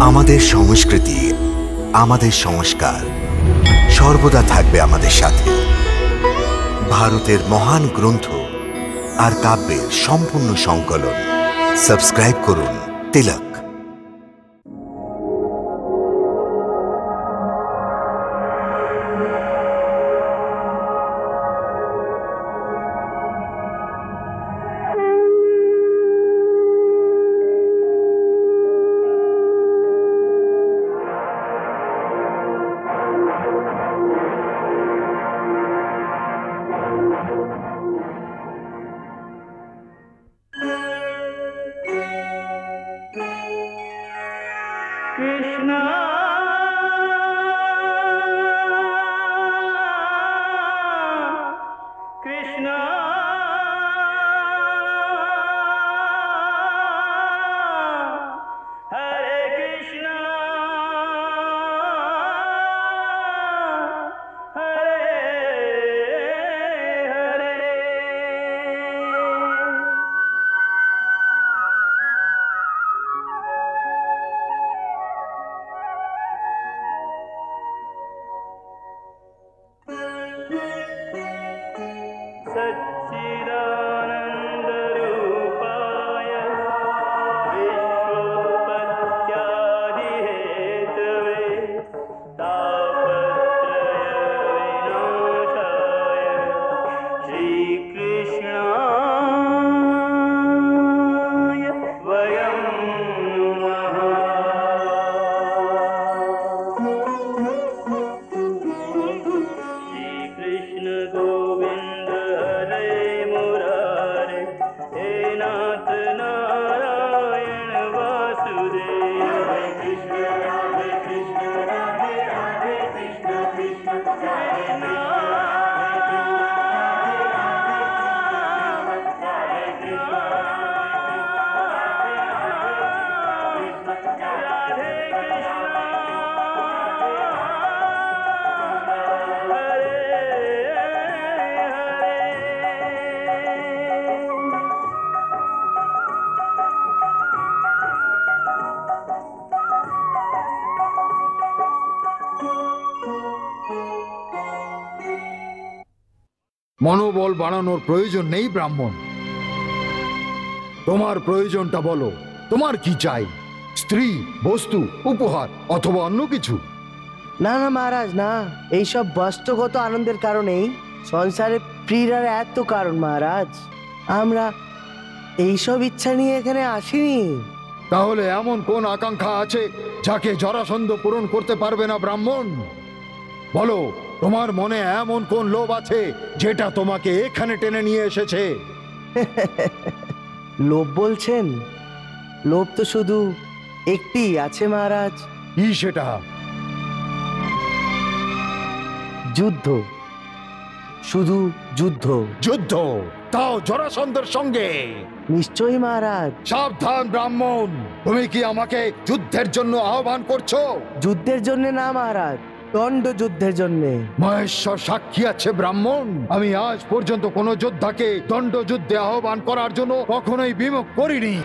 আমাদের সংস্কৃতি, আমাদের সংস্কার সর্বদা থাকবে আমাদের সাথে। ভারতের মহান গ্রন্থ আর কাব্যের সম্পূর্ণ সংকলন। সাবস্ক্রাইব করুন তিলক। মনোবল বাড়ানোর প্রয়োজন নেই ব্রাহ্মণ। তোমার প্রয়োজনটা বলো, তোমার কি চাই? স্ত্রী, বস্তু, উপহার অথবা অন্য কিছু? না না মহারাজ, না, এইসব বস্তুগত আনন্দের কারণেই সংসারে প্রিয়ার এত কারণ মহারাজ। আমরা এইসব ইচ্ছা নিয়ে এখানে আসিনি। তাহলে এমন কোন আকাঙ্ক্ষা আছে যাকে জরাসন্ধ পূরণ করতে পারবে না ব্রাহ্মণ? বলো, তোমার মনে এমন কোন লোভ আছে যেটা তোমাকে এখানে টেনে নিয়ে এসেছে? লোভ বলছেন? লোভ তো শুধু একটি আছে মহারাজ। কি সেটা? যুদ্ধ, শুধু যুদ্ধ। যুদ্ধ? তাও জরাসন্ধের সঙ্গে? নিশ্চয়ই মহারাজ। সাবধান ব্রাহ্মণ, তুমি কি আমাকে যুদ্ধের জন্য আহ্বান করছো? যুদ্ধের জন্য না মহারাজ, দণ্ড যুদ্ধের জন্য। মহেশ্বর সাক্ষী আছে ব্রাহ্মণ, আমি আজ পর্যন্ত কোনো যোদ্ধাকে দণ্ড যুদ্ধে আহ্বান করার জন্য কখনোই বিমুখ করিনি।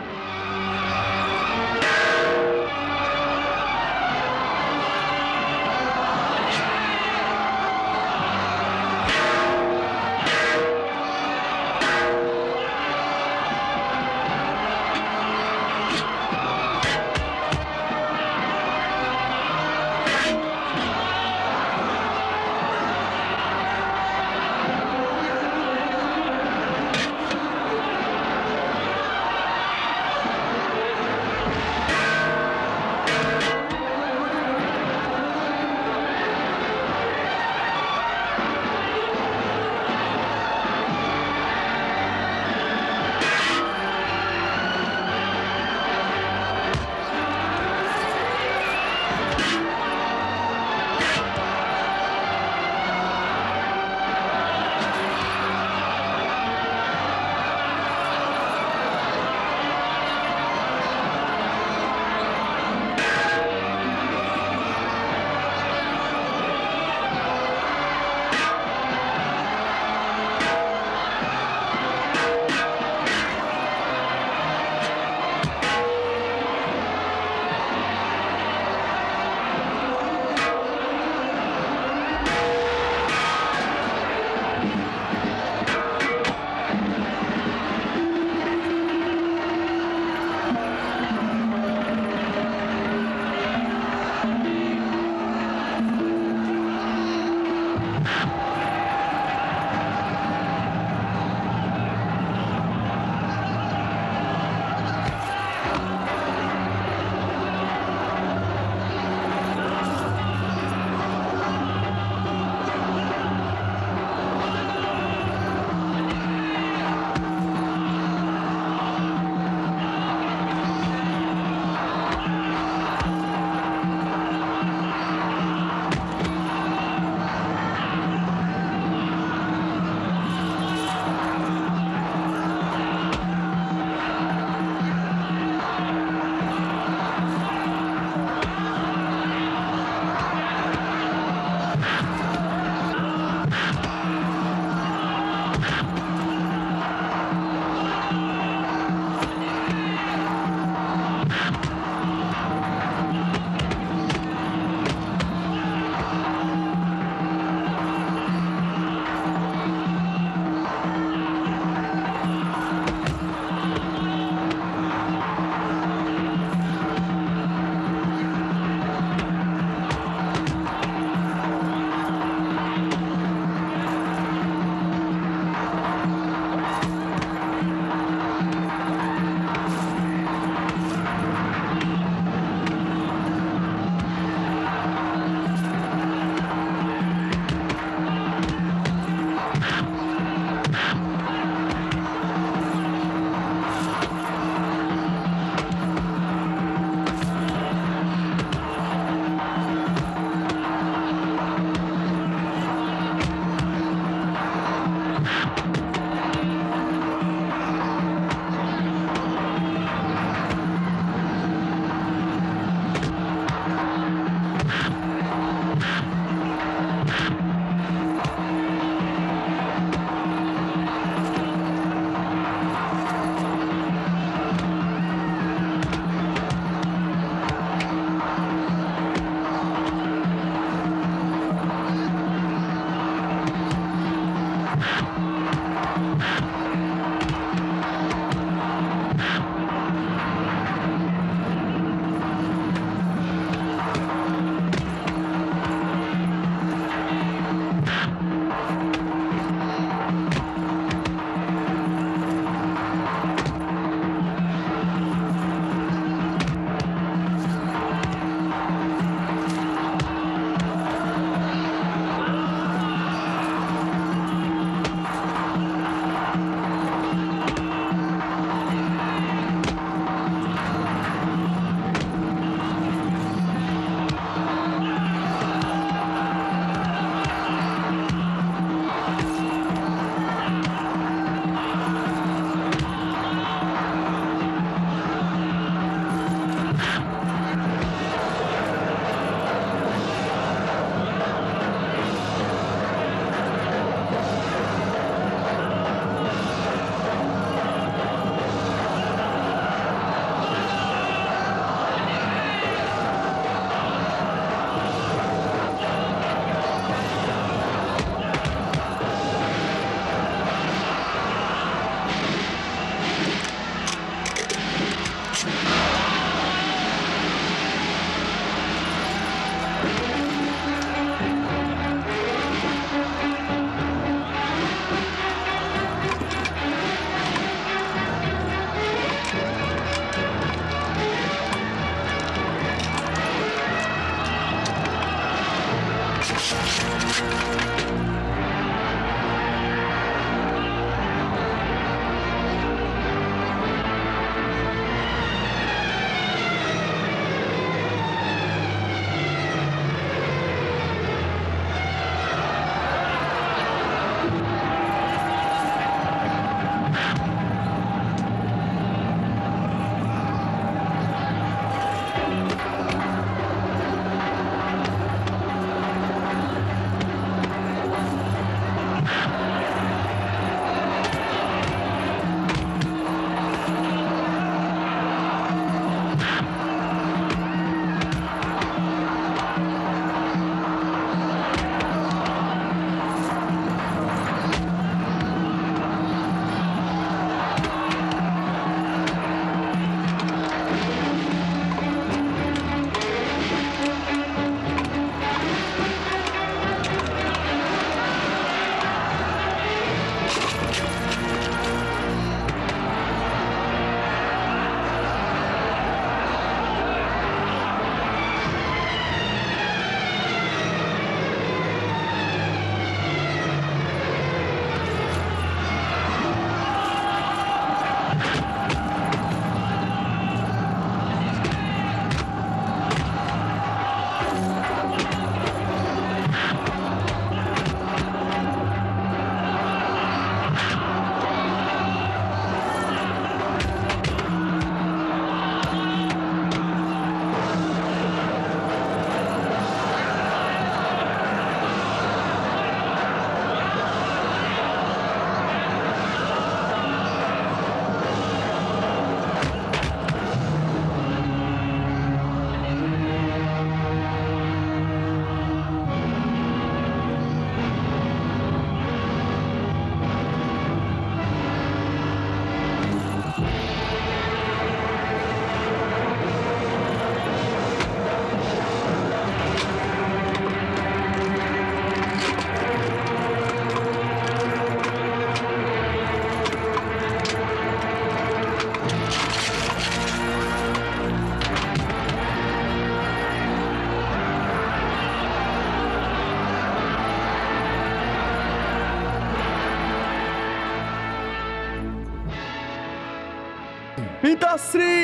পিতাশ্রী,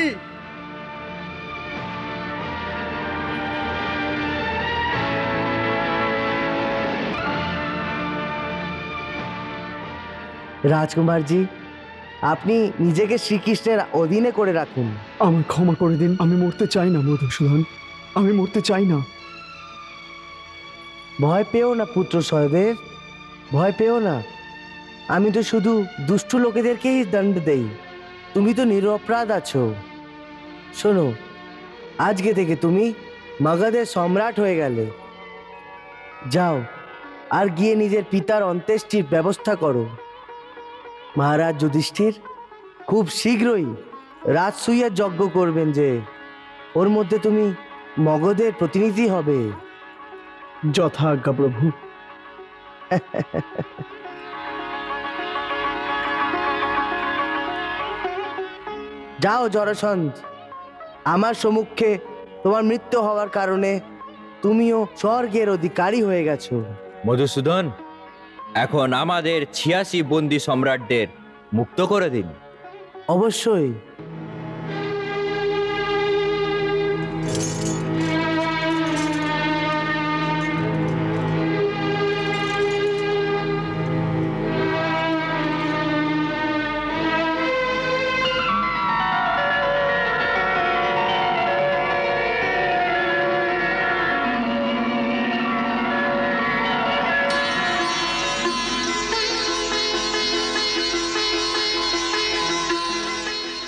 রাজকুমারজি, আপনি নিজেকে শ্রীকৃষ্ণের অধীনে করে রাখুন। আমায় ক্ষমা করে দিন। আমি মরতে চাই না মধুসূদন, আমি মরতে চাই না। ভয় পেও না পুত্র সহদেব, ভয় পেও না। আমি তো শুধু দুষ্টু লোকেদেরকেই দণ্ড দেই, তুমি তো নিরপরাধ আছো। শোনো, আজকে থেকে তুমি মগধের সম্রাট হয়ে গেলে। যাও আর গিয়ে নিজের পিতার অন্ত্যেষ্টির ব্যবস্থা করো। মহারাজ যুধিষ্ঠির খুব শীঘ্রই রাজসূয়ার যজ্ঞ করবেন, যে ওর মধ্যে তুমি মগধের প্রতিনিধি হবে। যথা আজ্ঞা প্রভু। যাও জরাসন্ধ, আমার সম্মুখে তোমার মৃত্যু হওয়ার কারণে তুমিও স্বর্গের অধিকারী হয়ে গেছো। মধুসূদন, এখন আমাদের ৮৬ বন্দী সম্রাটদের মুক্ত করে দিন। অবশ্যই।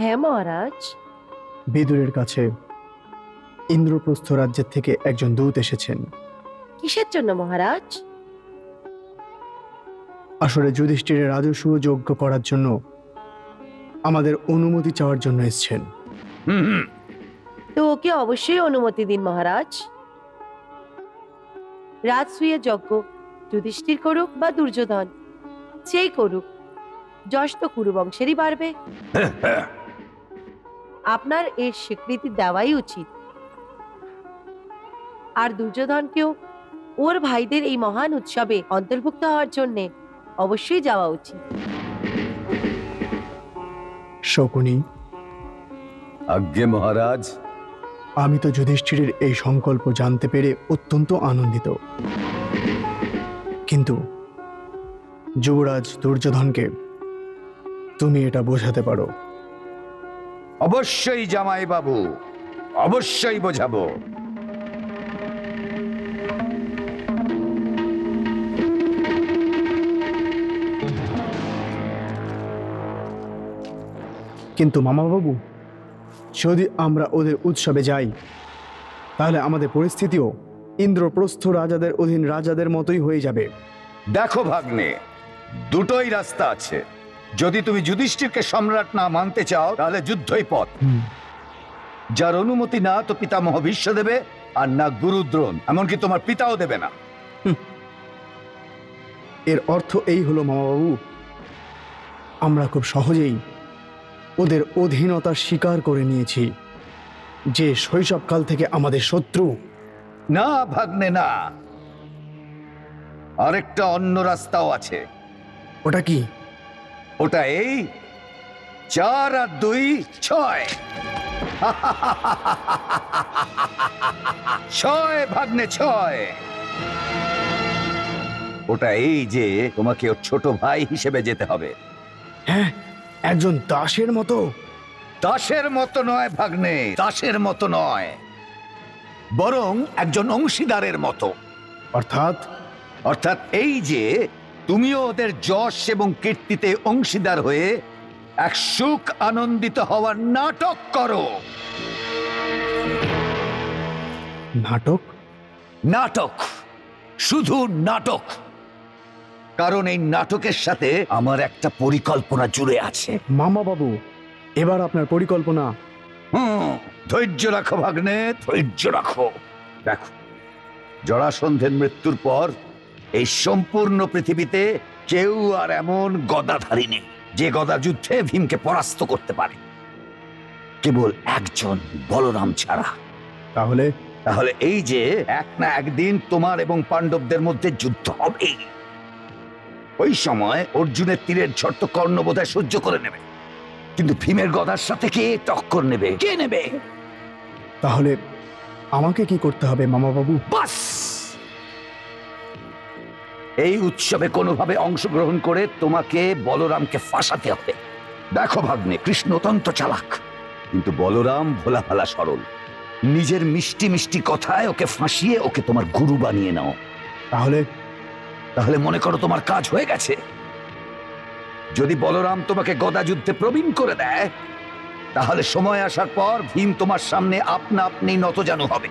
হ্যাঁ মহারাজ। বিদুরের কাছে ইন্দ্রপ্রস্থ রাজ্যের থেকে একজন দূত এসেছেন। কিসের জন্য মহারাজ? আসলে যুধিষ্ঠিরের রাজস্ব যজ্ঞ করার জন্য আমাদের অনুমতি চাওয়ার জন্য এসেছেন। তো ওকে অবশ্যই অনুমতি দিন মহারাজ। রাজসূয় যজ্ঞ যুধিষ্ঠির করুক বা দুর্যোধন, সেই করুক, যশ তো কুরু বংশেরই বাড়বে। আপনার এর স্বীকৃতি দেওয়াই উচিত। আর দুর্যোধনকেও ওর ভাইদের এই মহান উৎসবে অন্তর্ভুক্ত হওয়ার জন্য অবশ্যই যাওয়া উচিত। শকুনি, আজ্ঞে মহারাজ। আমি তো যুধিষ্ঠিরের এই সংকল্প জানতে পেরে অত্যন্ত আনন্দিত, কিন্তু যুবরাজ দুর্যোধনকে তুমি এটা বোঝাতে পারো। অবশ্যই জামাই বাবু, অবশ্যই বোঝাবো। কিন্তু মামাবাবু, যদি আমরা ওদের উৎসবে যাই তাহলে আমাদের পরিস্থিতিও ইন্দ্রপ্রস্থ রাজাদের অধীন রাজাদের মতোই হয়ে যাবে। দেখো ভাগ্নে, দুটোই রাস্তা আছে। যদি তুমি যুধিষ্ঠিরকে সম্রাট না মানতে চাও তাহলে যুদ্ধই পথ। যার অনুমতি না তো পিতামহ ভীষ্ম দেবে, আর না গুরু দ্রোণ, এমনকি তোমার পিতাও দেবে না। এর অর্থ এই হলো মামাবাবু, আমরা খুব সহজেই ওদের অধীনতা স্বীকার করে নিয়েছি, যে শৈশবকাল থেকে আমাদের শত্রু। না ভাগ্নে না, আরেকটা অন্য রাস্তাও আছে। ওটা কি? ওটা এই 4 আর 2 6। 6 ভাগ্নে 6। ওটা এই যে তোমাকে ওর ছোট ভাই হিসেবে যেতে হবে। হ্যাঁ, একজন দাসের মতো। দাসের মতো নয় ভাগ্নে, দাসের মতো নয়, বরং একজন অংশীদারের মতো। অর্থাৎ? অর্থাৎ এই যে তুমিও ওদের যশ এবং কীর্তিতে অংশীদার হয়ে এক সুখ আনন্দিত হওয়ার নাটক করো। নাটক? নাটক, শুধু নাটক। কারণ এই নাটকের সাথে আমার একটা পরিকল্পনা জুড়ে আছে। মামা বাবু, এবার আপনার পরিকল্পনা? ধৈর্য রাখো ভাগ্নে, ধৈর্য রাখো। দেখো, জরাসন্ধের মৃত্যুর পর এই সম্পূর্ণ পৃথিবীতে কেউ আর এমন গদাধারী নেই যে গদা যুদ্ধে ভীমকে পরাস্ত করতে পারে, কেবল একজন, বলরাম ছাড়া। তাহলে? তাহলে এই যে এক না একদিন তোমার এবং পাণ্ডবদের মধ্যে যুদ্ধ হবে। ওই সময় অর্জুনের তীরের ঝড় তো কর্ণ বোধহয় সহ্য করে নেবে, কিন্তু ভীমের গদার সাথে কে টক্কর নেবে? কে নেবে? তাহলে আমাকে কি করতে হবে মামা বাবু? বাস, এই উৎসবে কোনোভাবে অংশগ্রহণ করে তোমাকে বলরামকে ফাঁসাতে হবে। দেখো ভাগ্নে, কৃষ্ণ অত্যন্ত চালাক, কিন্তু বলরাম ভোলা ভালা সরল। নিজের মিষ্টি মিষ্টি কথায় ওকে ফাঁসিয়ে ওকে তোমার গুরু বানিয়ে নাও। তাহলে? তাহলে মনে করো তোমার কাজ হয়ে গেছে। যদি বলরাম তোমাকে গদা যুদ্ধে প্রবীণ করে দেয়, তাহলে সময় আসার পর ভীম তোমার সামনে আপনা আপনি নতজানু হবে।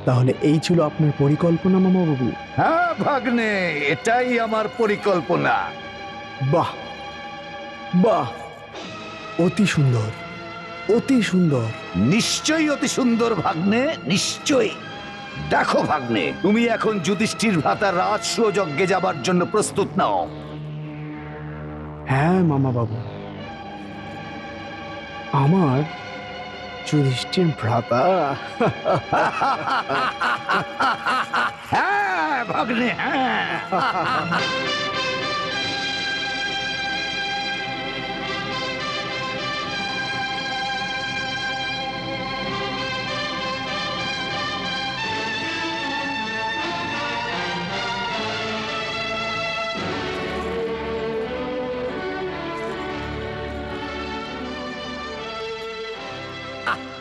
তাহলে এই ছিল আপনার পরিকল্পনা মামা বাবু? হ্যাঁ ভাগ্নে, এটাই আমার পরিকল্পনা। বাহ বাহ, অতি সুন্দর, অতি সুন্দর। নিশ্চয়ই অতি সুন্দর ভাগ্নে, নিশ্চয়ই। দেখো ভাগ্নে, তুমি এখন যুধিষ্ঠির ভ্রাতার রাজসূয় যজ্ঞে যাবার জন্য প্রস্তুত নাও। হ্যাঁ মামা বাবু, আমার যুধিষ্ঠির ভ্রাতা। হ্যাঁ ভাগ্নে, হ্যাঁ।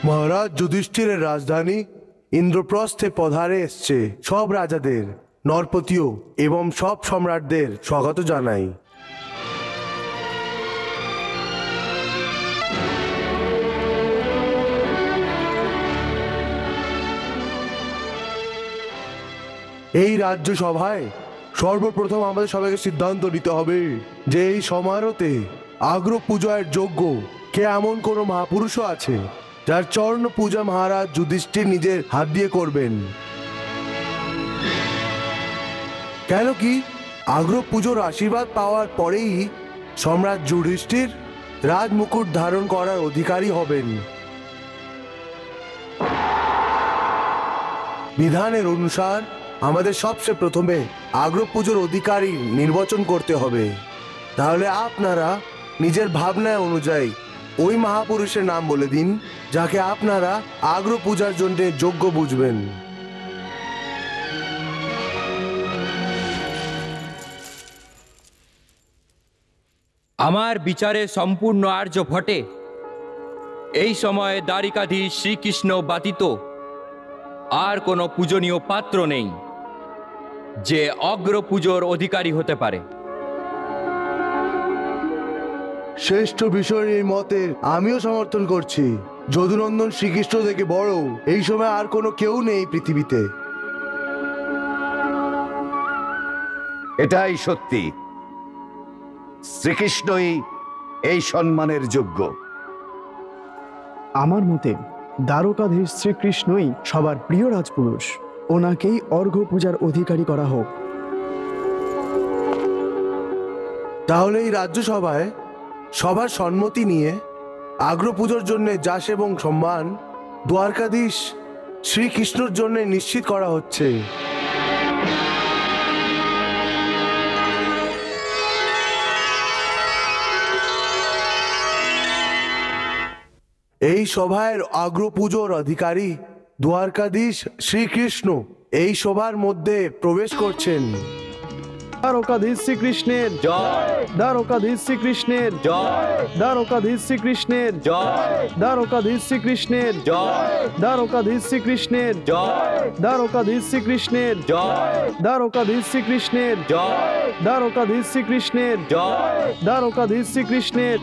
মহারাজ যুধিষ্ঠিরের রাজধানী ইন্দ্রপ্রস্থে পধারে এসছে সব রাজাদের নরপতিও এবং সব সম্রাটদের স্বাগত জানাই। এই রাজ্য সভায় সর্বপ্রথম আমাদের সবাইকে সিদ্ধান্ত নিতে হবে যে এই সমারোহে আগ্র পূজার যোগ্য কে এমন কোনো মহাপুরুষও আছে যার চরণ পূজা মহারাজ যুধিষ্ঠির নিজের হাত দিয়ে করবেন। কেন কি আগ্র পুজোর আশীর্বাদ পাওয়ার পরেই সম্রাট যুধিষ্ঠির রাজমুকুট ধারণ করার অধিকারী হবেন। বিধানের অনুসার আমাদের সবচেয়ে প্রথমে আগ্র পুজোর অধিকারী নির্বাচন করতে হবে। তাহলে আপনারা নিজের ভাবনায় অনুযায়ী ওই মহাপুরুষের নাম বলে দিন যাকে আপনারা আগ্র পূজার জন্য যোগ্য বুঝবেন। আমার বিচারে সম্পূর্ণ আর্য ভটে এই সময়ে দ্বারিকাধীশ শ্রীকৃষ্ণ ব্যতীত আর কোনো পূজনীয় পাত্র নেই যে অগ্র পুজোর অধিকারী হতে পারে। শ্রেষ্ঠ বিষয়ের এই মতের আমিও সমর্থন করছি। যদুনন্দন শ্রীকৃষ্ণ থেকে বড় এই সময় আর কোনো কেউ নেই পৃথিবীতে। এটাই সত্যি, শ্রীকৃষ্ণই এই সম্মানের যোগ্য। আমার মতে দ্বারকাধীশ শ্রীকৃষ্ণই সবার প্রিয় রাজপুরুষ, ওনাকেই অর্ঘ্য পূজার অধিকারী করা হোক। তাহলে এই রাজ্যসভায় সবার সম্মতি নিয়ে আগ্র পুজোর জন্য যশ এবং সম্মান দ্বারকাধীশ শ্রীকৃষ্ণর জন্য নিশ্চিত করা হচ্ছে। এই সভার আগ্র পুজোর অধিকারী দ্বারকাধীশ শ্রীকৃষ্ণ এই সভার মধ্যে প্রবেশ করছেন। দ্বারকাধীশ শ্রীকৃষ্ণের জয়, দ্বারকাধীশ শ্রীকৃষ্ণের জয়, দ্বারকাধীশ শ্রীকৃষ্ণের জয়, দ্বারকাধীশ শ্রীকৃষ্ণের জয়, দ্বারকাধীশ শ্রীকৃষ্ণের জয়, দ্বারকাধীশ শ্রীকৃষ্ণের জয়, দ্বারকাধীশ শ্রীকৃষ্ণের জয়, দ্বারকাধীশ শ্রীকৃষ্ণের জয়, দ্বারকাধীশ শ্রীকৃষ্ণের।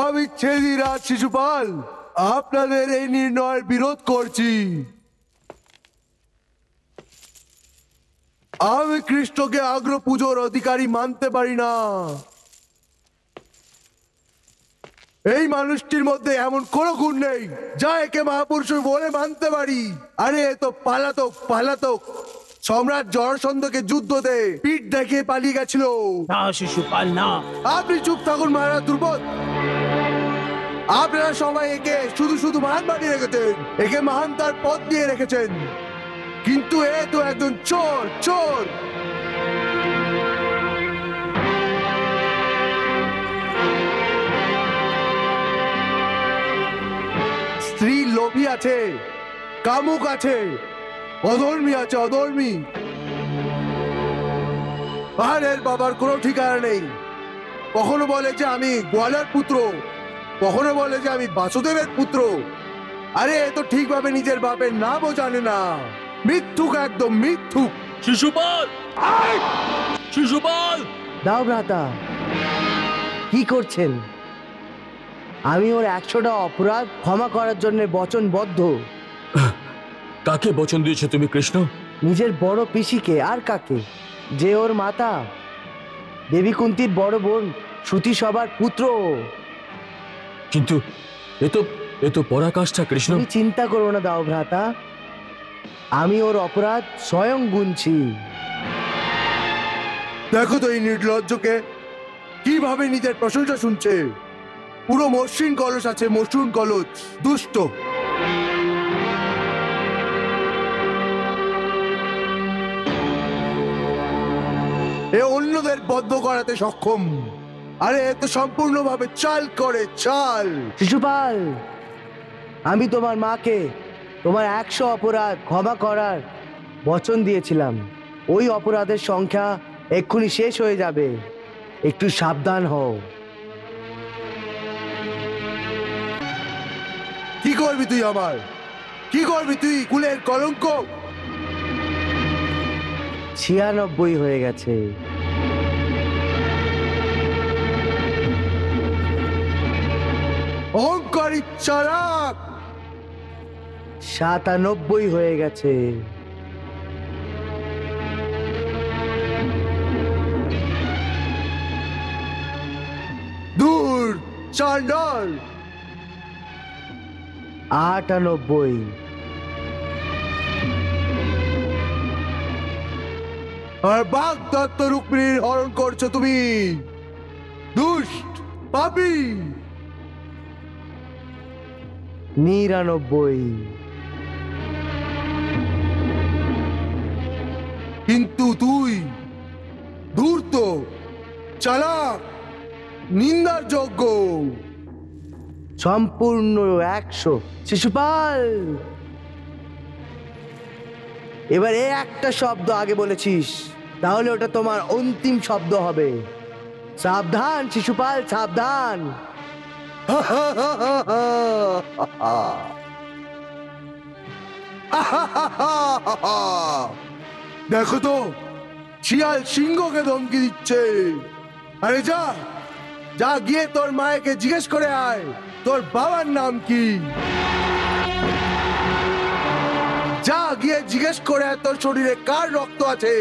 আমি ছেদিরাজ শিশুপাল আপনাদের এই নির্ণয়ের বিরোধ করছি। আমি কৃষ্ণকে আগ্র পুজোর অধিকারী মানতে পারি না। এই মানুষটির মধ্যে এমন কোন গুণ নেই যা একে মহাপুরুষ বলে মানতে পারি। আরে এ তো পালাতক সম্রাট জরাসন্ধকে যুদ্ধতে পিঠ দেখিয়ে পালিয়ে গেছিল। না শিশুপাল না। আপনি চুপ থাকুন মহারাজ দুর্বোধ। আপনারা সবাই একে শুধু মহান বানিয়ে রেখেছেন, একে মহান তার পদ দিয়ে রেখেছেন, কিন্তু এ তো একজন চোর। স্ত্রী লোভী আছে, কামুক আছে, অধর্মী আছে, অধর্মী। আর এর বাবার কোনো ঠিকানা নেই। কখনো বলে যে আমি গোয়ালার পুত্র, কখনো বলে যে আমি বাসুদেবের পুত্র। আরে এ তো ঠিকভাবে নিজের বাপের নামও জানে না। মিথ্যুক, একদম মিথ্যুক। শিশুপাল দাও ভ্রাতা, কি করছেন? আমি ওর 100টা অপরাধ ক্ষমা করার জন্য বচনবদ্ধ। কাকে বচন দিয়েছো তুমি কৃষ্ণ? নিজের বড় পিসিকে। আর কাকে? যে ওর মাতা। দেবী কুন্তির বড় বোন সতী সবার পুত্র। কিন্তু এ তো পরাকাষ্ঠা কৃষ্ণ। তুমি চিন্তা করো না দাও ভ্রাতা, আমি ওর অপরাধ স্বয়ং গুনছি। দেখো তো এই নির্লজ্জকে কিভাবে নিজের প্রশংসা শুনছে। পুরো মসৃণ কলস আছে, মসৃণ কলস, দুষ্ট। এ অন্যদের বদ্ধ করাতে সক্ষম। আরে এ তো সম্পূর্ণভাবে চাল করে, চাল। শিশুপাল, আমি তোমার মাকে তোমার 100 অপরাধ ক্ষমা করার বচন দিয়েছিলাম। ওই অপরাধের সংখ্যা এক্ষুনি শেষ হয়ে যাবে, একটু সাবধান হও। কি করবি তুই আমার? কি করবি তুই কুলের কলঙ্ক? 96 হয়ে গেছে। অহংকারী চালাক। 97 হয়ে গেছে। দূর চান্ডাল। 98। আর বাঘ দত্ত রুক্মিণীর হরণ করছো তুমি, দুষ্ট পাপী। 99। কিন্তু তুই ধূর্ত, চালাক, নিন্দার যোগ্য। সম্পূর্ণ 100। শিশুপাল, এবার একটা শব্দ আগে বলেছিস, তাহলে ওটা তোমার অন্তিম শব্দ হবে। সাবধান শিশুপাল, সাবধান। দেখো তো, শিয়াল সিংহকে ধমকি দিচ্ছে। আরে যা যা, গিয়ে তোর মায়েকে জিজ্ঞেস করে আয় তোর বাবার নাম কি। যা গিয়ে জিজ্ঞেস করে আয় তোর শরীরে কার রক্ত আছে।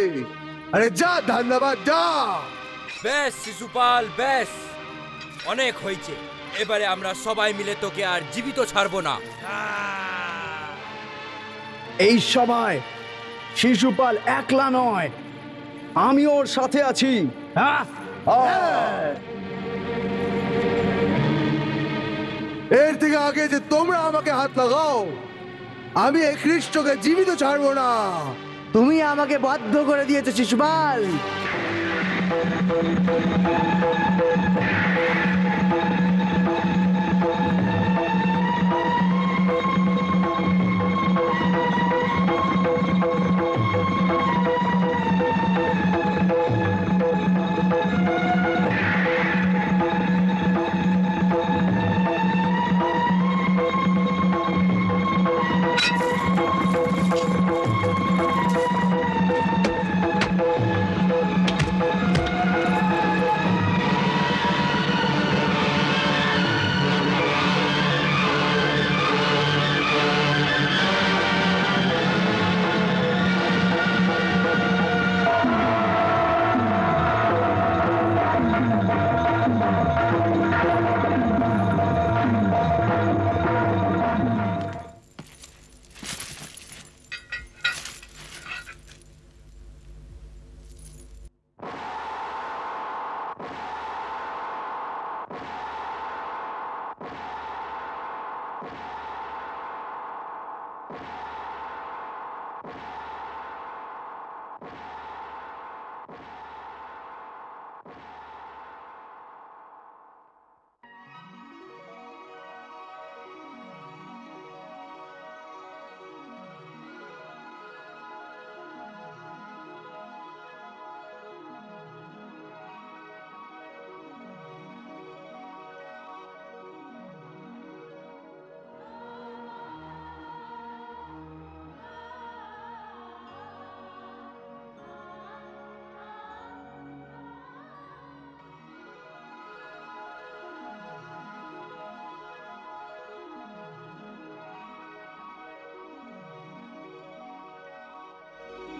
আরে যা, ধন্যবাদ, যা। বেশ শিশুপাল, বেশ, অনেক হয়েছে। এবারে আমরা সবাই মিলে তোকে আর জীবিত ছাড়বো না। এই সময় শিশুপাল একলা নয়, আমি ওর সাথে আছি। এর থেকে আগে যে তোমরা আমাকে হাত লাগাও, আমি এই খ্রিস্টকে জীবিত ছাড়বো না। তুমি আমাকে বাধ্য করে দিয়েছো শিশুপাল।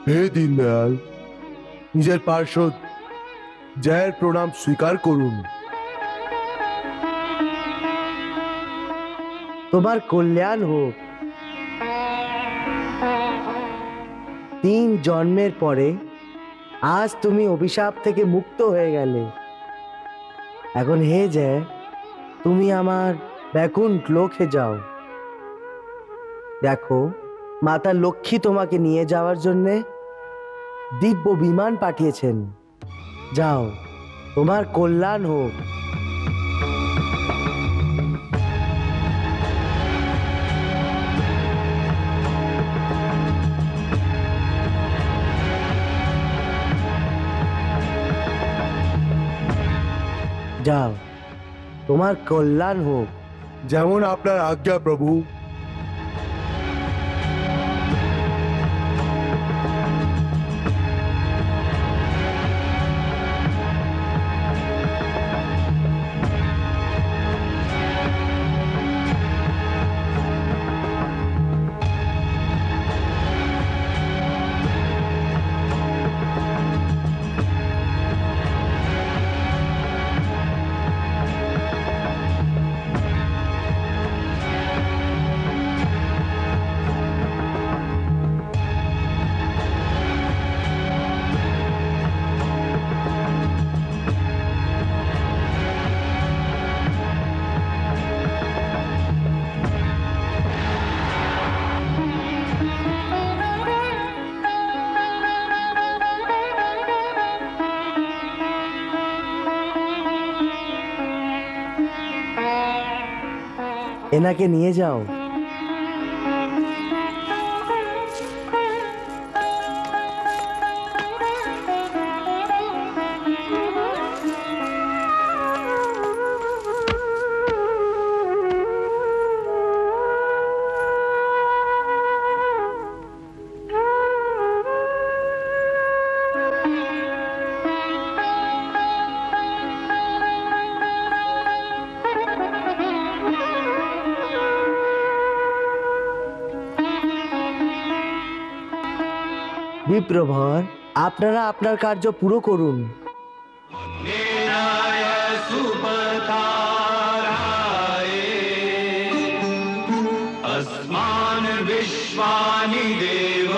হে দীনদয়াল, নিজের পার্শ্বদ জয়ের প্রণাম স্বীকার করুন। তোমার কল্যাণ হোক। 3 জন্মের পরে আজ তুমি অভিশাপ থেকে মুক্ত হয়ে গেলে। এখন হে জয়, তুমি আমার বৈকুণ্ঠ লোকে যাও। দেখো, মাতা লক্ষ্মী তোমাকে নিয়ে যাওয়ার জন্যে দিব্য বিমান পাঠিয়েছেন। যাও, তোমার কল্যাণ হোক। যাও, তোমার কল্যাণ হোক। যেমন আপনার আজ্ঞা প্রভু। এনাকে নিয়ে যাও। বিপ্রভর, আপনারা আপনার কার্য পুরো করুন। अस्मान् विश्वानि देव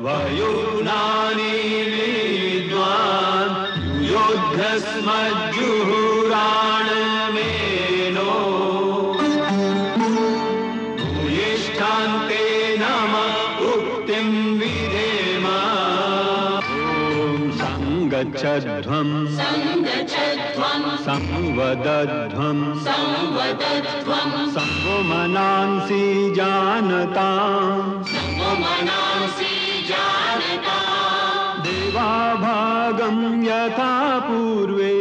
वयुनानि विद्वान् युद्धस्मज्जुहुराणमेनो भूयिष्ठान्ते नम उक्तिं विधेम। ॐ संगच्छध्वं संवदध्वं संगमनांसि जानताम् देवाभागं यथा पूर्वे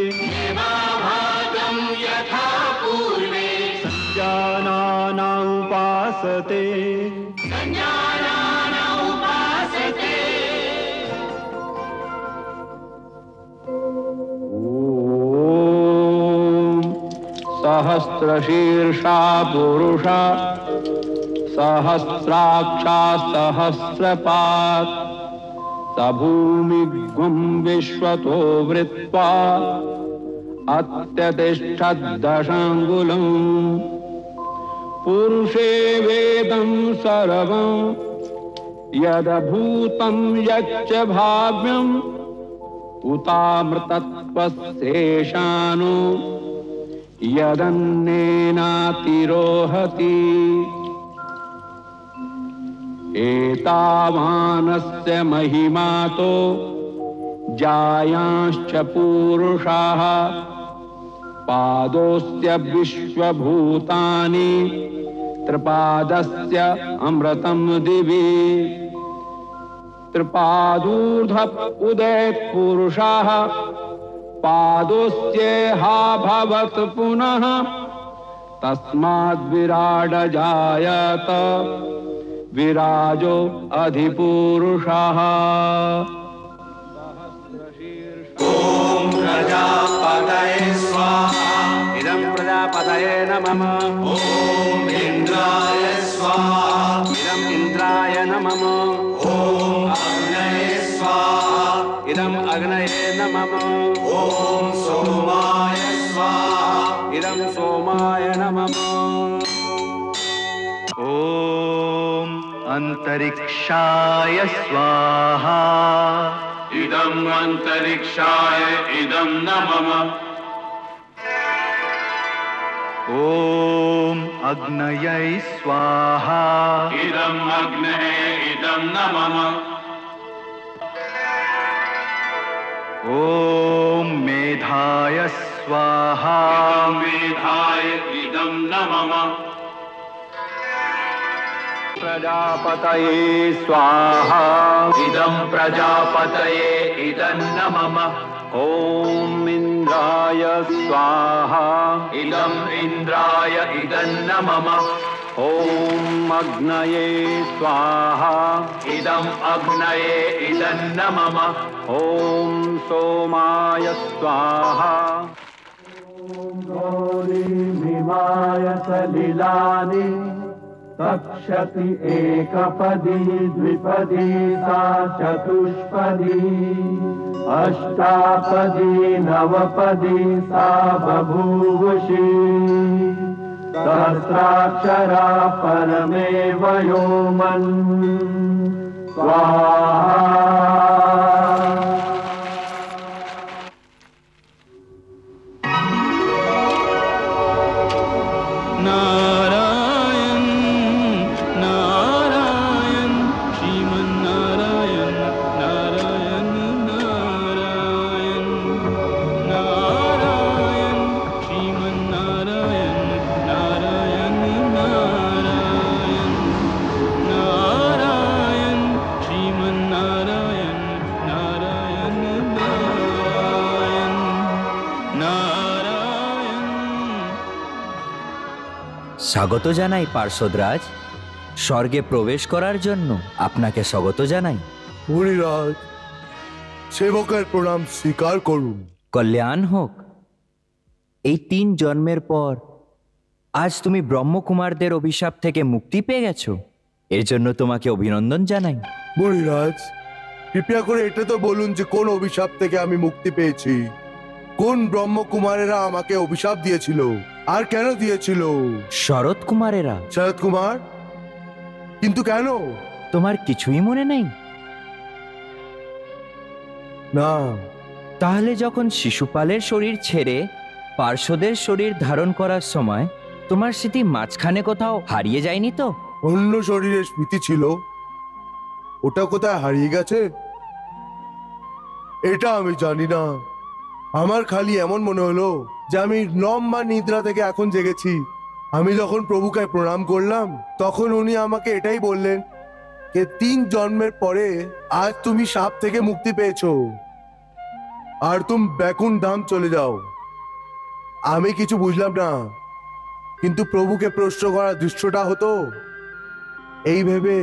संजानाना उपासते। सहस्रशीर्षा पुरुषा सहस्राक्षा सहस्रपात् स भूमिग्ं विश्वतो वृत्वा अत्यतिष्ठद्दशाङ्गुलम्। पुरुषे वेदं सर्वं यदभूतं यच्च भाव्यम् उतामृतत्वस्येषानो यदन्नेनातिरोहति। एतावानस्य महिमातो जायांश्च पूरुषाः पादोऽस्य विश्वभूतानि त्रिपादस्य अमृतं दिवि। त्रिपादूर्ध्व उदेत् पुरुषाः पादोऽस्येहा भवत् पुनः तस्माद् विराड जायत विराजो अधिपुरुषः। ॐ प्रजापतये स्वाहा। इदं प्रजापतये नमः। ॐ इन्द्राय स्वाहा। इदं इन्द्राय नमः। ॐ अग्नये स्वाहा। इदं अग्नये नमः। ॐ ॐ अन्तरिक्षाय स्वाहा इदम् अन्तरिक्षाय इदम् न मम ॐ अग्नयै स्वाहा इदम् अग्नये इदम् न मम ॐ मेधाय स्वाहा मेधाय इदम् न मम प्रजापतये स्वाहा इदम् प्रजापतये इदम् न मम ॐ इन्द्राय स्वाहा इदम् इन्द्राय इदम् न मम ॐ अग्नये स्वाहा इदम् अग्नये इदम् न मम ॐ सोमाय स्वाहा गौरीमिमाय सलिलानि तक्षति एकपदी द्विपदी सा चतुष्पदी अष्टापदी नवपदी सा बभूवुषी सहस्राक्षरा परमेव व्योमन् स्वाहा नारायण नारायण श्रीमन्नारायण नारायण नारायण नारायण श्रीमन्नारायण नारायण नारायण नारायण श्रीमन्नारायण नारायण नारायण नारायण। স্বাগত জানাই পার্শ্বদরাজ, স্বর্গে প্রবেশ করার জন্য আপনাকে স্বাগত জানাই। মুনিরাজ, সেবকের প্রণাম স্বীকার করুন। কল্যাণ হোক। এই 3 জন্মের পর আজ তুমি ব্রহ্মকুমারদের অভিশাপ থেকে মুক্তি পেয়ে গেছো, এর জন্য তোমাকে অভিনন্দন জানাই। মুনিরাজ, কৃপা করে এটা তো বলুন যে কোন অভিশাপ থেকে আমি মুক্তি পেয়েছি। কোন ব্রহ্মকুমারেরা আমাকে অভিশাপ দিয়েছিল আর কেন দিয়েছিল? শরৎ কুমারেরা। শরৎ কুমার? কিন্তু কেন? তোমার কিছুই মনে নেই? না। তাহলে যখন শিশুপালের শরীর ছেড়ে পার্শ্বদের শরীর ধারণ করার সময় তোমার স্মৃতি মাঝখানে কোথাও হারিয়ে যায়নি তো? অন্য শরীরের স্মৃতি ছিল, ওটা কোথায় হারিয়ে গেছে এটা আমি জানি না। আমার খালি এমন মনে হলো যে আমি লম্বা নিদ্রা থেকে এখন জেগেছি। আমি যখন প্রভুকে প্রণাম করলাম তখন উনি আমাকে এটাই বললেন যে 3 জন্মের পরে আজ তুমি সাপ থেকে মুক্তি পেয়েছো আর তুমি ব্যাকুণ্ঠ ধাম চলে যাও। আমি কিছু বুঝলাম না, কিন্তু প্রভুকে প্রশ্ন করার দৃশ্যটা হতো। এই ভেবে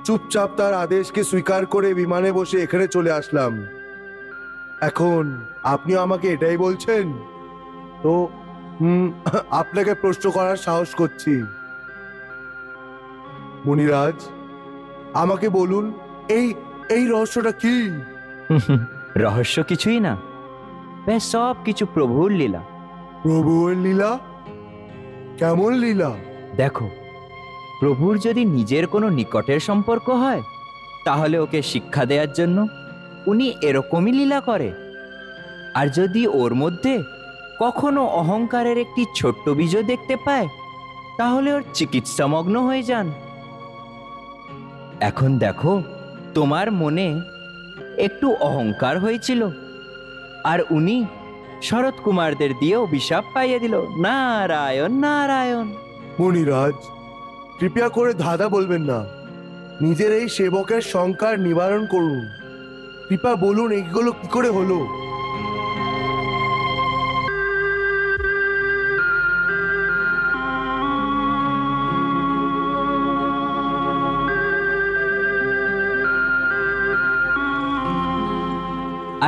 চুপচাপ তার আদেশকে স্বীকার করে বিমানে বসে এখানে চলে আসলাম। এখন আপনি আমাকে এটাই বলছেন তো আপনাকে প্রশ্ন করার সাহস করছি। মুনিরাজ, আমাকে বলুন এই এই রহস্যটা কি? রহস্য কিছুই না, ব্যাস সব কিছু প্রভুর লীলা। প্রভুর লীলা? কেমন লীলা? দেখো, প্রভুর যদি নিজের কোনো নিকটের সম্পর্ক হয় তাহলে ওকে শিক্ষা দেওয়ার জন্য উনি এরকমই লীলা করে। আর যদি ওর মধ্যে কখনো অহংকারের একটি ছোট্ট বীজও দেখতে পায় তাহলে ওর চিকিৎসামগ্ন হয়ে যান। এখন দেখো, তোমার মনে একটু অহংকার হয়েছিল আর উনি শরৎ কুমারদের দিয়ে অভিশাপ পাইয়ে দিল। নারায়ণ নারায়ণ। মুনিরাজ, কৃপা করে ধাঁধা বলবেন না, নিজের এই সেবকের শঙ্কার নিবারণ করুন। কৃপা বলুন এইগুলো কি করে হলো?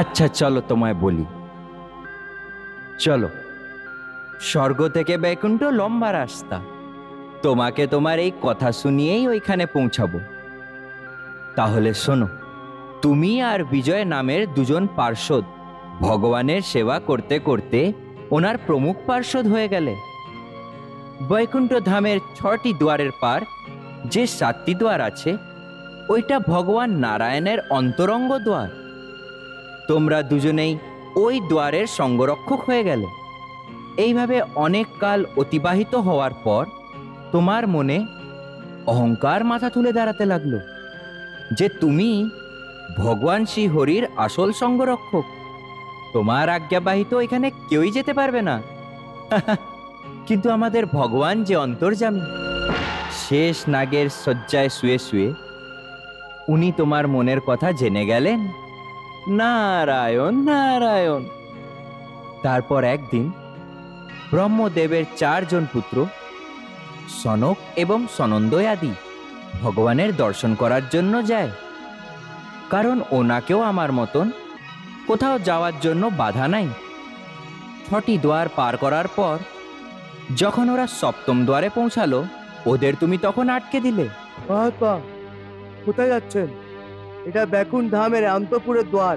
আচ্ছা চলো তোমায় বলি। চলো, স্বর্গ থেকে বৈকুণ্ঠ লম্বা রাস্তা, তোমাকে তোমার এই কথা শুনিয়েই ওইখানে পৌঁছাবো। তাহলে শোনো, তুমি আর বিজয় নামের 2জন পার্ষদ ভগবানের সেবা করতে করতে ওনার প্রমুখ পার্ষদ হয়ে গেলে। বৈকুণ্ঠ ধামের 6টি দুয়ারের পার যে 7টি দ্বার আছে ওইটা ভগবান নারায়ণের অন্তরঙ্গ দ্বার। তোমরা দুজনেই ওই দ্বারের সঙ্গরক্ষক হয়ে গেলে। এইভাবে অনেক কাল অতিবাহিত হওয়ার পর তোমার মনে অহংকার মাথা তুলে দাঁড়াতে লাগলো যে তুমি ভগবান শ্রী হরির আসল সঙ্গরক্ষক। তোমার আজ্ঞাবাহিত এখানে কেউই যেতে পারবে না। কিন্তু আমাদের ভগবান যে অন্তর্যামী, শেষ নাগের শয্যায় শুয়ে শুয়ে উনি তোমার মনের কথা জেনে গেলেন। নারায়ণ নারায়ণ। তারপর একদিন ব্রহ্মদেবের 4 জন পুত্র সনক এবং সনন্দয়াদি ভগবানের দর্শন করার জন্য যায়, কারণ ওনাকেও আমার মতন কোথাও যাওয়ার জন্য বাধা নাই। 6টি দ্বার পার করার পর যখন ওরা 7ম দ্বারে পৌঁছালো, ওদের তুমি তখন আটকে দিলে। মহাত্মা, কোথায় যাচ্ছেন? এটা ব্যাকুণ্ঠ ধামের অন্তপুরের দ্বার।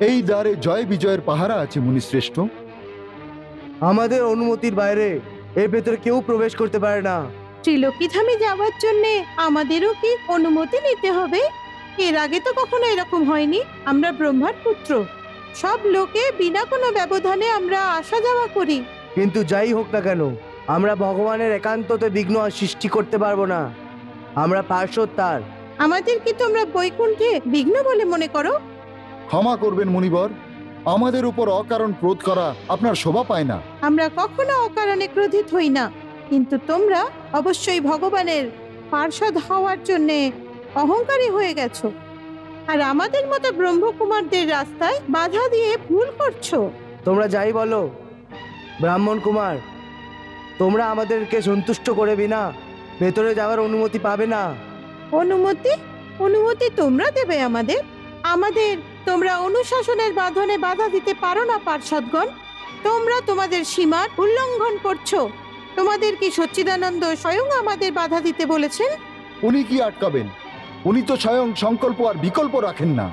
এই দ্বারে জয় বিজয়ের পাহারা আছে মুনিশ্রেষ্ঠ। আমাদের অনুমতির বাইরে এর ভেতরে কেউ প্রবেশ করতে পারে না। ত্রিলোকি ধামে যাওয়ার জন্য আমাদেরও কি অনুমতি নিতে হবে? এর আগে তো কখনো এরকম হয়নি। আমরা ব্রহ্মার পুত্র, সব লোকে বিনা কোনো ব্যবধানে আমরা আসা যাওয়া করি। কিন্তু যাই হোক না কেন, আমরা ভগবানের একান্ততে বিঘ্ন আর সৃষ্টি করতে পারবো না। আমরা পার্শ্বদ তার। আমাদের কি তোমরা বৈকুণ্ঠে বিঘ্ন বলে মনে করো? ক্ষমা করবেন মুনিবর, আমাদের উপর অকারণ ক্রোধ করা আপনার শোভা পায় না। আমরা কখনো অকারণে ক্রোধিত হই না, কিন্তু তোমরা অবশ্যই ভগবানের পার্ষদ হওয়ার জন্য অহংকারী হয়ে গেছো, আর আমাদের মতো ব্রহ্মকুমারদের রাস্তায় বাধা দিয়ে ভুল করছো। তোমরা যাই বলো ব্রাহ্মণ কুমার, তোমরা আমাদেরকে সন্তুষ্ট করে বিনা ভেতরে যাওয়ার অনুমতি পাবে না। অনুমতি তোমরা দেবে আমাদের? তোমরা অনুশাসনের বাঁধনে বাধা দিতে পারো না পার্ষদগণ। তোমরা তোমাদের সীমার উল্লঙ্ঘন করছো। তোমাদের কি সচ্চিদানন্দ স্বয়ং আমাদের বাধা দিতে বলেছেন? উনি কি আটকাবেন? উনি তো স্বয়ং সংকল্প আর বিকল্প রাখেন না।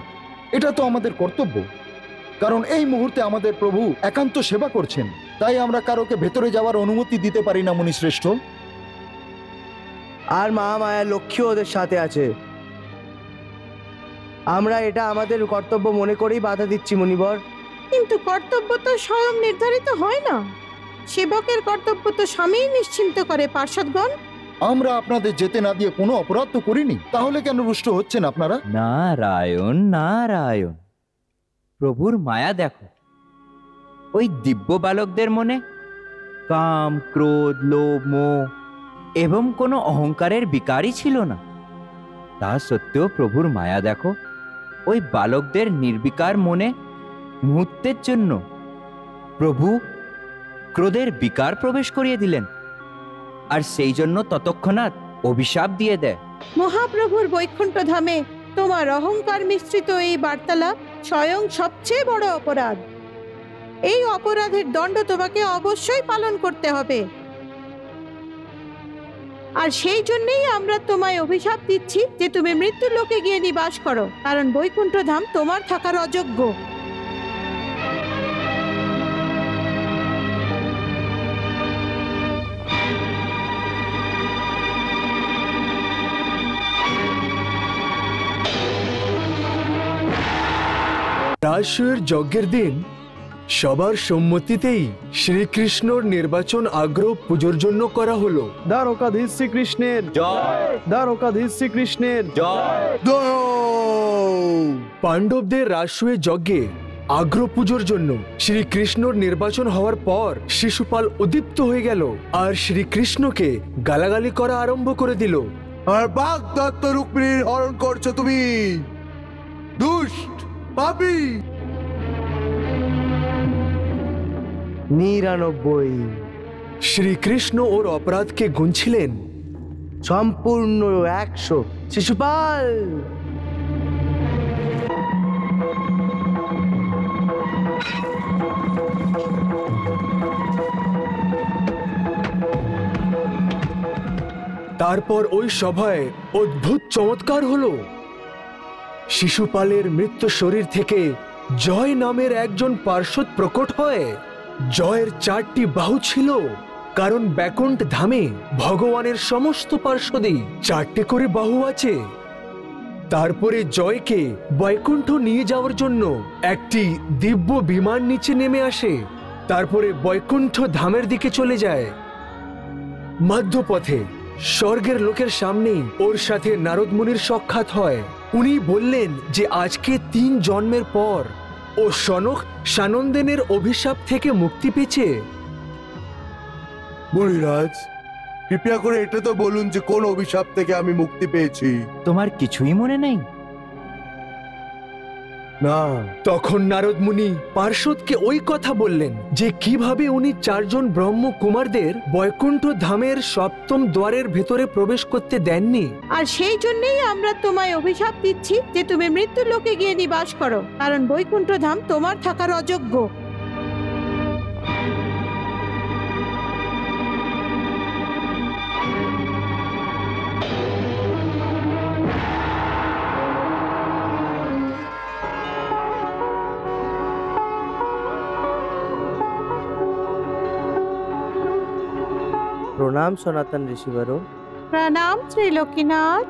এটা তো আমাদের কর্তব্য, কারণ এই মুহূর্তে আমাদের প্রভু একান্ত সেবা করছেন। তাই আমরা কারোকে ভেতরে যাওয়ার অনুমতি দিতে পারি না মুনিশ্রেষ্ঠ। আর মহামায়া লক্ষ্মী ওদের সাথে আছে। আমরা এটা আমাদের কর্তব্য মনে করেই বাধা দিচ্ছি মুনিবর। কিন্তু কর্তব্য তো স্বয়ং নির্ধারিত হয় না। সেবকের কর্তব্য তো স্বামীই নিশ্চিন্ত করে পার্ষদগণ। আমরা আপনাদের যেতে না দিয়ে কোনো অপরাধ তো করিনি, তাহলে কেন রুষ্ট হচ্ছেন আপনারা? নারায়ণ নারায়ণ। প্রভুর মায়া দেখো। ওই দিব্য বালকদের মনে কাম, ক্রোধ, লোভ, মোহ এবং কোনো অহংকারের বিকারই ছিল না। তা সত্ত্বেও প্রভুর মায়া দেখো, ওই বালকদের নির্বিকার মনে মুহূর্তের জন্য প্রভু ক্রোধের বিকার প্রবেশ করিয়ে দিলেন, আর সেই জন্য তৎক্ষণাৎ অভিশাপ দিয়ে দেয়। মহাপ্রভুর বৈকুণ্ঠ ধামে তোমার অহংকার মিশ্রিত এই বার্তালাপ স্বয়ং সবচেয়ে বড় অপরাধ। এই অপরাধের দণ্ড তোমাকে অবশ্যই পালন করতে হবে। আর সেই জন্যই আমরা তোমায় অভিশাপ দিচ্ছি যে তুমি মৃত্যু লোকে গিয়ে নিবাস করো, কারণ বৈকুণ্ঠ ধাম তোমার থাকার অযোগ্য। রাজসূয়ের যজ্ঞের দিন সবার সম্মতিতেই শ্রীকৃষ্ণর নির্বাচন আগ্রহ পুজোর জন্য করা হলো। দ্বারকাধীশ শ্রীকৃষ্ণের জয়, দ্বারকাধীশ শ্রীকৃষ্ণের জয়। পাণ্ডবদের রাজসূয় যজ্ঞে আগ্রহ পুজোর জন্য শ্রীকৃষ্ণর নির্বাচন হওয়ার পর শিশুপাল উদ্দীপ্ত হয়ে গেল আর শ্রীকৃষ্ণকে গালাগালি করা আরম্ভ করে দিল। আর বাগদত্ত রুক্মিণীর হরণ করছো তুমি, দুষ্ট পাপী। 99। শ্রীকৃষ্ণ ওর অপরাধকে গুনছিলেন। সম্পূর্ণ 100। শিশুপাল, তারপর ওই সভায় অদ্ভুত চমৎকার হলো। শিশুপালের মৃত্যু শরীর থেকে জয় নামের একজন পার্ষদ প্রকট হয়। জয়ের 4টি বাহু ছিল কারণ বৈকুণ্ঠ ধামে ভগবানের সমস্ত পার্শ্বদেই 4টে করে বাহু আছে। তারপরে জয়কে বৈকুণ্ঠ নিয়ে যাওয়ার জন্য একটি দিব্য বিমান নিচে নেমে আসে, তারপরে বৈকুণ্ঠ ধামের দিকে চলে যায়। মধ্যপথে স্বর্গের লোকের সামনেই ওর সাথে নারদ মুনির সাক্ষাৎ হয়। উনি বললেন যে আজকে 3 জন্মের পর ও সনক সানন্দেনের অভিশাপ থেকে মুক্তি পেয়েছে। মুনিরাজ, কৃপা করে এটা তো বলুন যে কোন অভিশাপ থেকে আমি মুক্তি পেয়েছি। তোমার কিছুই মনে নেই? না। তখন নারদ মুনি পার্শ্বদকে ওই কথা বললেন যে কিভাবে উনি 4 জন ব্রহ্মকুমারদের বৈকুণ্ঠ ধামের 7ম দ্বারের ভেতরে প্রবেশ করতে দেননি। আর সেই জন্যই আমরা তোমায় অভিশাপ দিচ্ছি যে তুমি মৃত্যু লোকে গিয়ে নিবাস করো, কারণ বৈকুণ্ঠ ধাম তোমার থাকার অযোগ্য। প্রণাম সনাতন ঋষিবরও। প্রণাম ত্রিলোকীনাথ।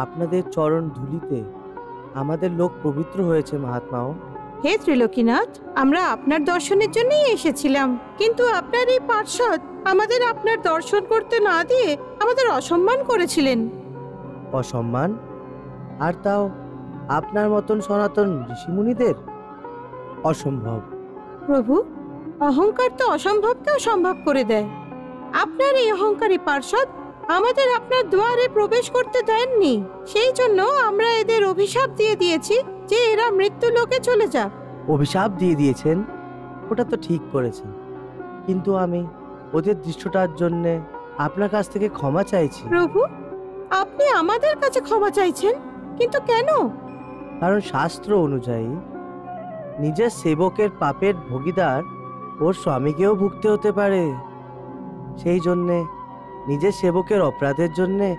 আপনাদের চরণ ধুলিতে আমাদের লোক পবিত্র হয়েছে মহাত্মাও। হে ত্রিলোকীনাথ, আমরা আপনার দর্শনের জন্যই এসেছিলাম, কিন্তু আপনার এই পার্ষদ আমাদের আপনার দর্শন করতে না দিয়ে আমাদের অসম্মান করেছিলেন। অসম্মান? আর তাও আপনার মতন সনাতন ঋষিমুনিদের? অসম্ভব। প্রভু, অহংকার তো অসম্ভবকেও সম্ভব করে দেয়। আপনার এই অহংকারী পার্ষদ আমাদের আপনার দুয়ারে প্রবেশ করতে দেননি, সেই জন্য আমরা এদের অভিশাপ দিয়ে দিয়েছি যে এরা মৃত্যু লোকে চলে যাক। অভিশাপ দিয়ে দিয়েছেন? ওটা তো ঠিক করেছেন, কিন্তু আমি ওদের দৃশ্যটার জন্য আপনার কাছ থেকে ক্ষমা চাইছি। প্রভু, আপনি আমাদের কাছে ক্ষমা চাইছেন, কিন্তু কেন? কারণ শাস্ত্র অনুযায়ী নিজের সেবকের পাপের ভোগীদার ওর স্বামীকেও ভুগতে হতে পারে। সেই জন্যে নিজের সেবকের অপরাধের জন্যে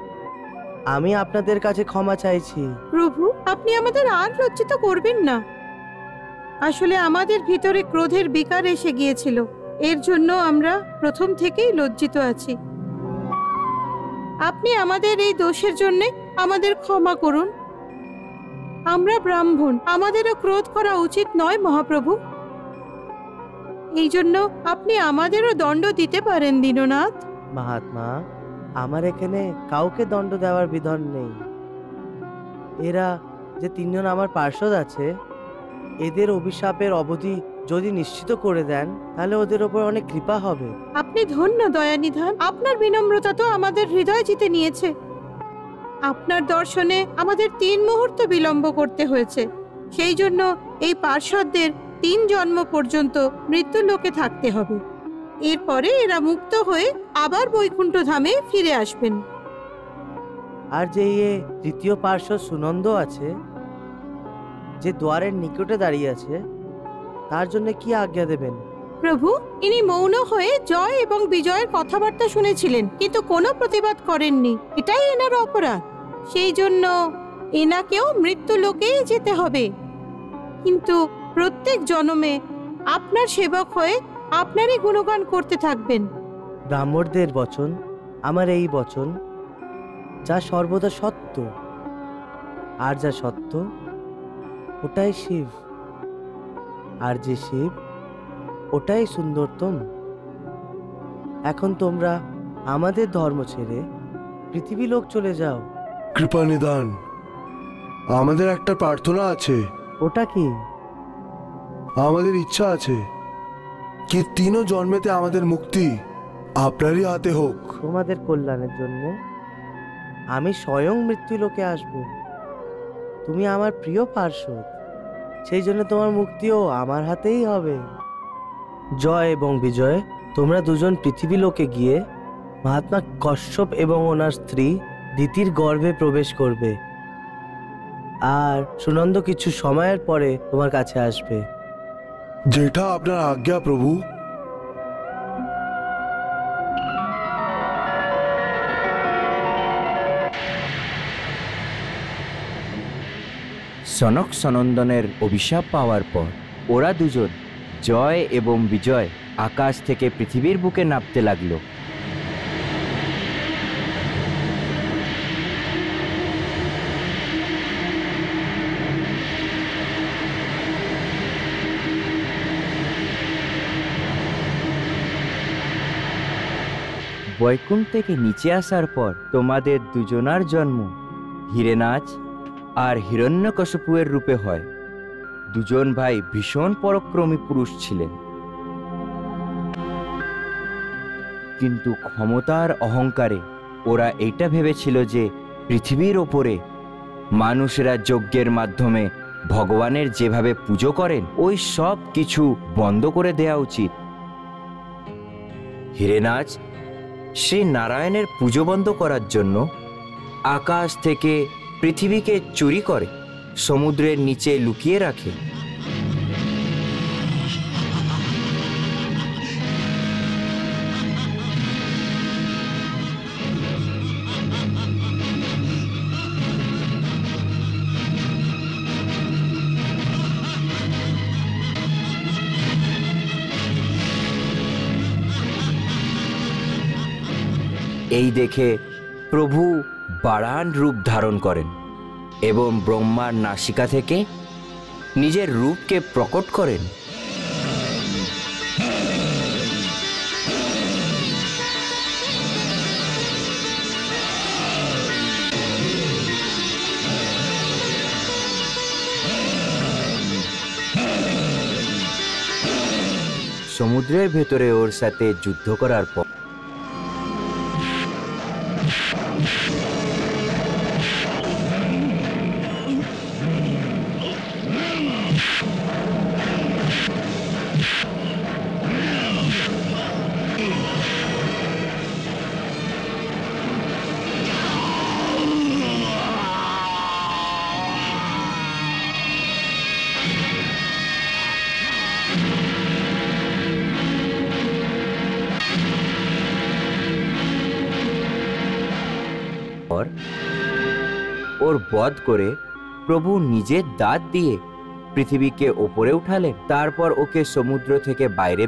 আমি আপনাদের কাছে ক্ষমা চাইছি। প্রভু, আপনি আমাদের আর লজ্জিত করবেন না। আসলে আমাদের ভিতরে ক্রোধের বিকার এসে গিয়েছিল, এর জন্য আমরা প্রথম থেকেই লজ্জিত আছি। আপনি আমাদের এই দোষের জন্য আমাদের ক্ষমা করুন। আমরা ব্রাহ্মণ, আমাদেরও ক্রোধ করা উচিত নয় মহাপ্রভু। এই জন্য আপনি আমাদেরও দণ্ড দিতে পারেন দীননাথ। মহাত্মা, আমার এখানে কাউকে দণ্ড দেওয়ার বিধান নেই। এরা যে 3 জন আমার পার্ষদ আছে, এদের অভিশাপের অবধি যদি নিশ্চিত করে দেন তাহলে ওদের ওপর অনেক কৃপা হবে। আপনি ধন্য দয়ানিধান, আপনার বিনম্রতা তো আমাদের হৃদয় জিতে নিয়েছে। আপনার দর্শনে আমাদের 3 মুহূর্ত বিলম্ব করতে হয়েছে, সেই জন্য এই পার্ষদদের 3 জন্ম পর্যন্ত মৃত্যু লোকে থাকতে হবে। এরপরে এরা মুক্ত হয়ে আবার বৈকুণ্ঠ ধামে ফিরে আসবেন। আর যে তৃতীয় পার্শ্বদ সুনন্দ আছে, যে দ্বারের নিকটে দাঁড়িয়ে আছে, তার জন্য কি আজ্ঞা দেবেন? প্রভু, ইনি মৌন হয়ে জয় এবং বিজয়ের কথাবার্তা শুনেছিলেন, কিন্তু কোনো প্রতিবাদ করেননি। এটাই এনার অপরাধ। সেই জন্য এনাকেও মৃত্যু লোকেই যেতে হবে, কিন্তু প্রত্যেক জন্মে আপনার সেবক হয়ে আপনারই গুণগান করতে থাকবেন। ব্রাহ্মণদের বচন আমার এই বচন, যা সর্বদা সত্য, আর যা সত্য ওটাই শিব, আর যে শিব ওটাই সুন্দরতম। এখন তোমরা আমাদের ধর্ম ছেড়ে পৃথিবী লোক চলে যাও। কৃপা নিদান, আমাদের একটা প্রার্থনা আছে। ওটা কি? আমাদের ইচ্ছা আছে কি 3 জন্মেতে আমাদের মুক্তি আপনারই হাতে হোক। তোমাদের কল্যাণের জন্য আমি স্বয়ং মৃত্যু লোকে আসব। তুমি আমার প্রিয় পার্শ্বদ, সেই জন্য তোমার মুক্তিও আমার হাতেই হবে। জয় এবং বিজয়, তোমরা দুজন পৃথিবী লোকে গিয়ে মহাত্মা কশ্যপ এবং ওনার স্ত্রী দিতির গর্ভে প্রবেশ করবে, আর সুনন্দ কিছু সময়ের পরে তোমার কাছে আসবে। যেটা আপনার আজ্ঞা প্রভু। সনক সনন্দনের অভিশাপ পাওয়ার পর ওরা দুজন জয় এবং বিজয় আকাশ থেকে পৃথিবীর বুকে নামতে লাগলো। বৈকুণ্ঠ থেকে নিচে আসার পর তোমাদের দুজনার জন্ম হিরেনাজ আর হিরণ্যকশিপুর রূপে হয়। দুজন ভাই ভীষণ পরাক্রমী পুরুষ ছিলেন, কিন্তু ক্ষমতার অহংকারে ওরা এটা ভেবেছিল যে পৃথিবীর ওপরে মানুষেরা যজ্ঞের মাধ্যমে ভগবানের যেভাবে পুজো করেন ওই সব কিছু বন্ধ করে দেওয়া উচিত। হিরেনাজ শ্রী নারায়ণের পুজো বন্ধ করার জন্য আকাশ থেকে পৃথিবীকে চুরি করে সমুদ্রের নিচে লুকিয়ে রাখে। এই দেখে প্রভু বারান রূপ ধারণ করেন এবং ব্রহ্মার নাসিকা থেকে নিজের রূপকে প্রকট করেন। সমুদ্রের ভেতরে ওর সাথে যুদ্ধ করার পর ওর বধ করে প্রভু নিজের দাঁত দিয়ে পৃথিবীকে ওপরে উঠালেন। তারপর ওকে সমুদ্র থেকে বাইরে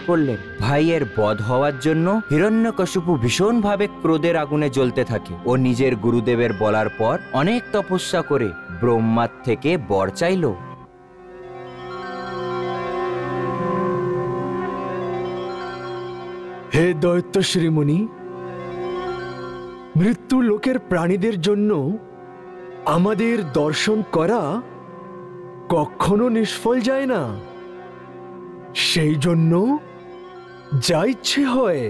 করলেন। ভাইয়ের বধ হওয়ার জন্য হিরণ্যকশিপু ভীষণভাবে ক্রোধের আগুনে জ্বলতে থাকে। ও নিজের গুরুদেবের বলার পর অনেক তপস্যা করে ব্রহ্মার থেকে বর চাইল। হে দৈত্য শ্রীমুনি, মৃত্যু লোকের প্রাণীদের জন্য আমাদের দর্শন করা কখনো নিষ্ফল যায় না। সেই জন্য যা ইচ্ছে হয়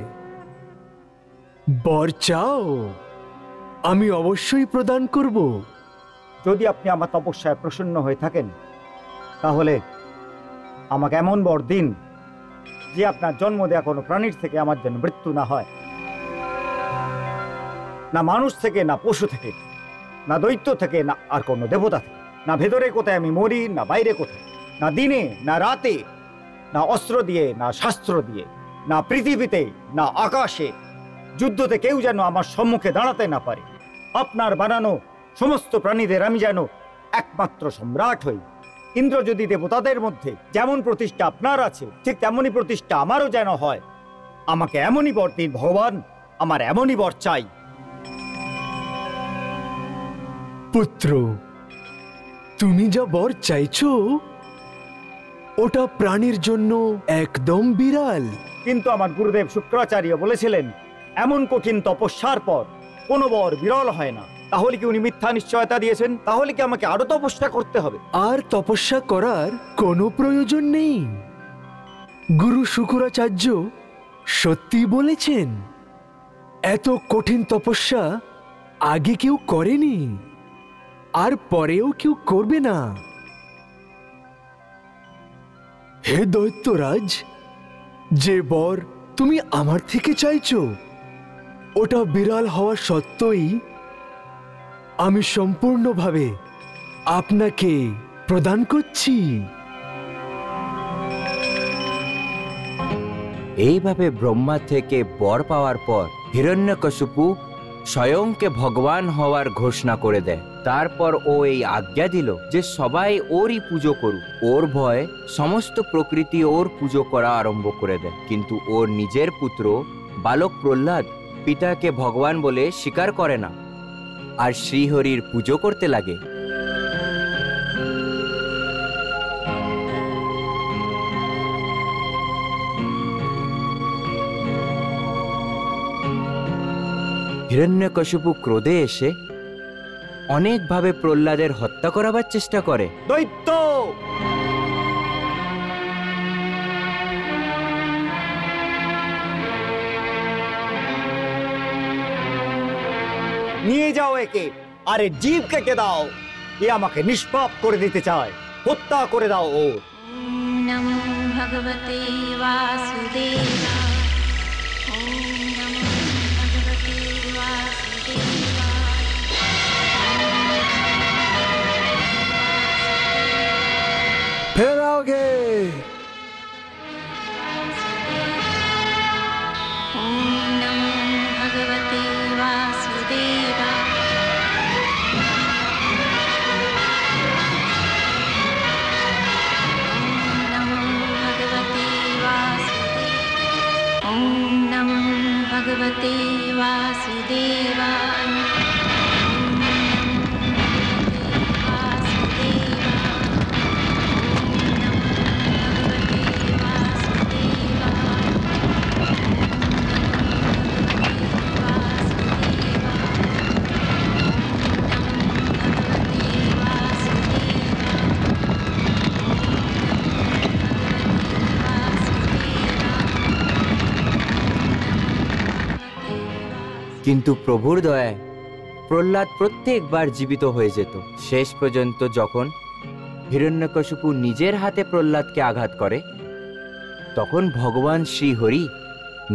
বর চাও, আমি অবশ্যই প্রদান করব। যদি আপনি আমার তপস্যায় প্রসন্ন হয়ে থাকেন তাহলে আমাকে এমন বর দিন যে আপনার জন্ম দেয়া কোনো প্রাণীর থেকে আমার যেন মৃত্যু না হয়, না মানুষ থেকে, না পশু থেকে, না দৈত্য থেকে, না আর কোনো দেবতা থেকে, না ভেতরে কোথায় আমি মরি, না বাইরে কোথায়, না দিনে না রাতে, না অস্ত্র দিয়ে, না শাস্ত্র দিয়ে, না পৃথিবীতে, না আকাশে, যুদ্ধতে কেউ যেন আমার সম্মুখে দাঁড়াতে না পারে। আপনার বানানো সমস্ত প্রাণীদের আমি যেন একমাত্র সম্রাট হই। ইন্দ্র যদি দেবতাদের মধ্যে যেমন প্রতিষ্ঠা আপনার আছে ঠিক তেমনই প্রতিষ্ঠা আমারও যেন হয়। আমাকে এমনই বর দিন ভগবান, আমার এমনই বর চাই। পুত্র, তুমি যা বর চাইছো ওটা প্রাণীর জন্য একদম বিরাল। কিন্তু আমার গুরুদেব শুক্রাচার্য বলেছিলেন এমন কঠিন তপস্যার পর কোনো বর বিরল হয় না। তাহলে কি উনি মিথ্যা নিশ্চয়তা দিয়েছেন? তাহলে কি আমাকে আরো তপস্যা করতে হবে? আর তপস্যা করার কোনো প্রয়োজন নেই। গুরু শুক্রাচার্য সত্যি বলেছেন, এত কঠিন তপস্যা আগে কেউ করেনি আর পরেও কেউ করবে না। হে দৈত্যরাজ, যে বর তুমি আমার থেকে চাইছো ওটা বিড়াল হওয়া সত্ত্বেই আমি সম্পূর্ণভাবে আপনাকে প্রদান করছি। এইভাবে ব্রহ্মা থেকে বর পাওয়ার পর হিরণ্যকশিপু স্বয়ংকে ভগবান হওয়ার ঘোষণা করে দেয়। তারপর ও এই আজ্ঞা দিল যে সবাই ওরই পুজো করুক। ওর ভয়ে সমস্ত প্রকৃতি ওর পুজো করা আরম্ভ করে দেয়। কিন্তু ওর নিজের পুত্র বালক প্রহ্লাদ পিতাকে ভগবান বলে স্বীকার করে না আর শ্রীহরির পুজো করতে লাগে। হিরণ্যকশিপু ক্রোধে এসে অনেকভাবে প্রহ্লাদের হত্যা করাবার চেষ্টা করে। দৈত্য, নিয়ে যাও একে, আরে জীব কেটে দাও। এ আমাকে নিষ্পাপ করে দিতে চায়, হত্যা করে দাও ওর। নমো ভগবতে বাসুদেবা। फिर आओगे। ओम नमो भगवते वासुदेवा। ओम नमो भगवते वासुदेवाय। কিন্তু প্রভুর দয়ায় প্রহ্লাদ প্রত্যেকবার জীবিত হয়ে যেত। শেষ পর্যন্ত যখন হিরণ্যকশিপু নিজের হাতে প্রহ্লাদকে আঘাত করে, তখন ভগবান শ্রীহরি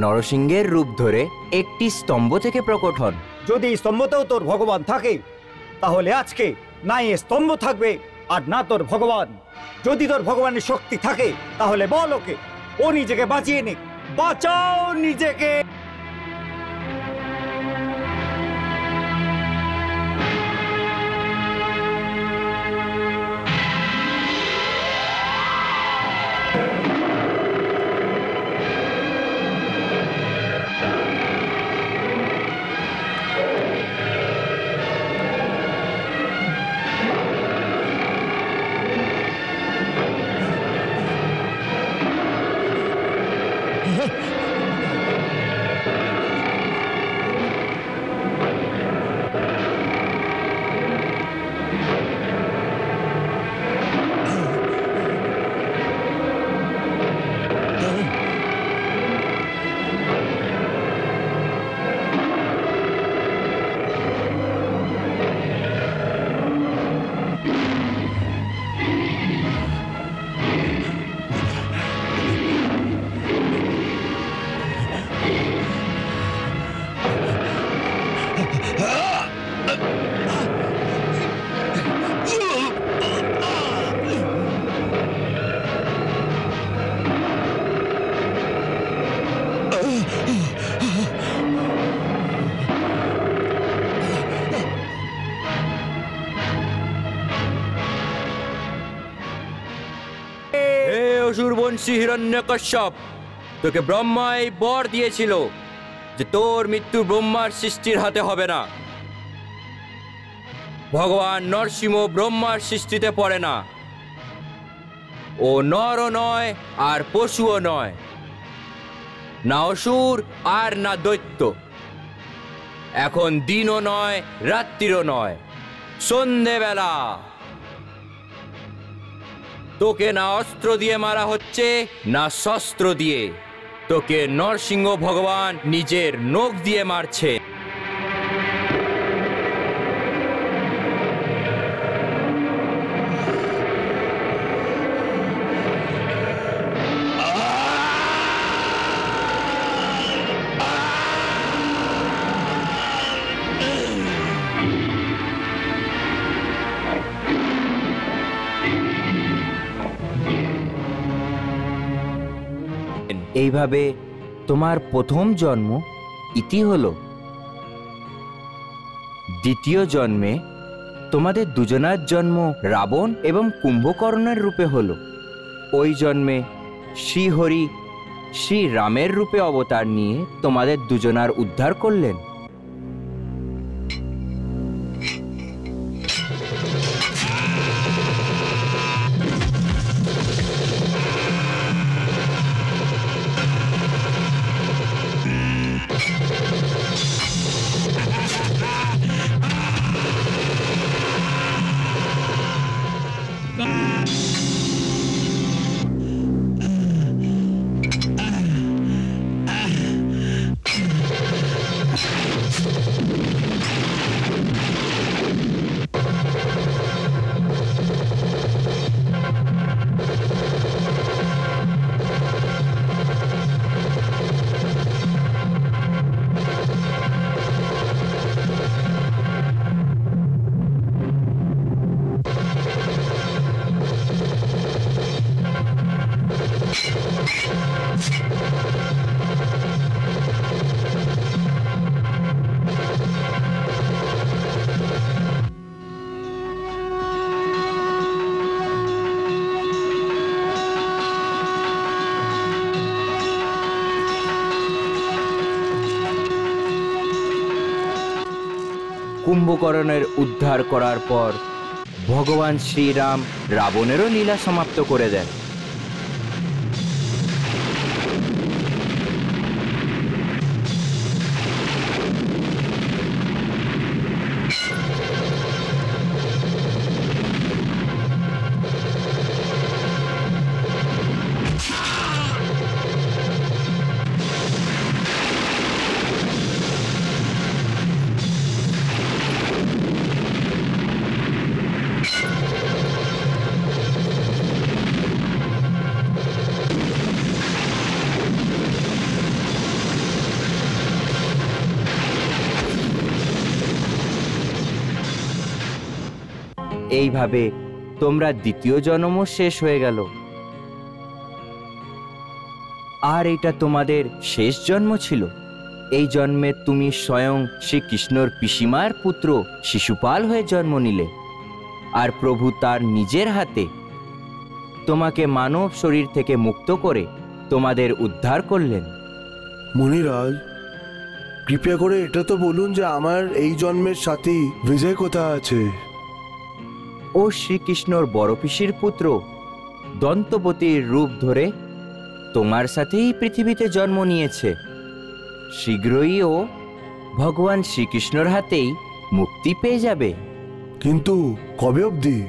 নরসিংহের রূপ ধরে একটি স্তম্ভ থেকে প্রকট হন। যদি স্তম্ভতেও তোর ভগবান থাকে, তাহলে আজকে না এ স্তম্ভ থাকবে আর না তোর ভগবান। যদি তোর ভগবানের শক্তি থাকে, তাহলে বল ওকে, ও নিজেকে বাঁচিয়ে নে। বাঁচাও নিজেকে। অসুরবংশী হিরণ্যকশ্যপ, তোকে ব্রহ্মাই বর দিয়েছিল যে তোর মৃত্যু ব্রহ্মার সৃষ্টির হাতে হবে না। ভগবান নরসিংহ ব্রহ্মার সৃষ্টিতে পড়ে না। ও নরও নয় আর পশুও নয়, না অসুর আর না দৈত্য। এখন দিনও নয়, রাত্রিরও নয়, সন্ধেবেলা। তোকে না অস্ত্র দিয়ে মারা হচ্ছে, না শস্ত্র দিয়ে। তোকে নরসিংহ ভগবান নিজের নখ দিয়ে মারছে। এইভাবে তোমার প্রথম জন্ম ইতি হলো। দ্বিতীয় জন্মে তোমাদের দুজনার জন্ম রাবণ এবং কুম্ভকর্ণের রূপে হলো। ওই জন্মে শ্রীহরি শ্রী রামের রূপে অবতার নিয়ে তোমাদের দুজনার উদ্ধার করলেন। কুম্ভকর্ণের উদ্ধার করার পর ভগবান শ্রীরাম রাবণেরও লীলা সমাপ্ত করে দেন। এইভাবে তোমরা দ্বিতীয় জন্মও শেষ হয়ে গেল। আর এটা তোমাদের শেষ জন্ম ছিল। এই জন্মে তুমি স্বয়ং শ্রীকৃষ্ণর পিসিমার পুত্র শিশুপাল হয়ে জন্ম নিলে, আর প্রভু তার নিজের হাতে তোমাকে মানব শরীর থেকে মুক্ত করে তোমাদের উদ্ধার করলেন। মুনিরাজ, কৃপা করে এটা তো বলুন যে আমার এই জন্মের সাথী বিজয় কোথায় আছে? ও শ্রীকৃষ্ণর বড় পিসির পুত্র দন্তপতির রূপ ধরে তোমার সাথেই পৃথিবীতে জন্ম নিয়েছে। শীঘ্রই ও ভগবান শ্রীকৃষ্ণর হাতেই মুক্তি পেয়ে যাবে। কিন্তু কবে অবধি?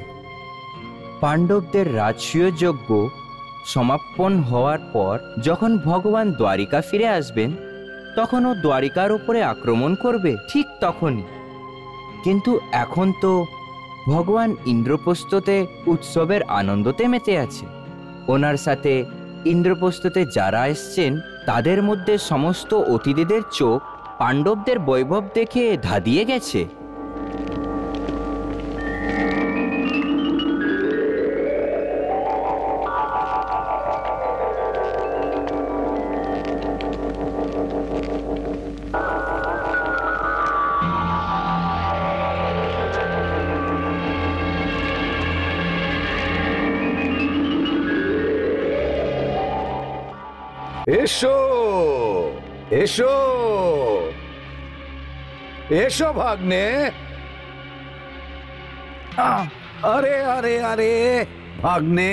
পাণ্ডবদের রাজসূয় যজ্ঞ সমাপন হওয়ার পর যখন ভগবান দ্বারিকা ফিরে আসবেন, তখন ও দ্বারিকার উপরে আক্রমণ করবে, ঠিক তখনই। কিন্তু এখন তো ভগবান ইন্দ্রপ্রস্থতে উৎসবের আনন্দতে মেতে আছে। ওনার সাথে ইন্দ্রপ্রস্থতে যারা এসছেন তাদের মধ্যে সমস্ত অতিথিদের চোখ পাণ্ডবদের বৈভব দেখে ধাঁধিয়ে গেছে। এসো এসো এসো ভাগ্নে। আরে আরে আরে ভাগ্নে,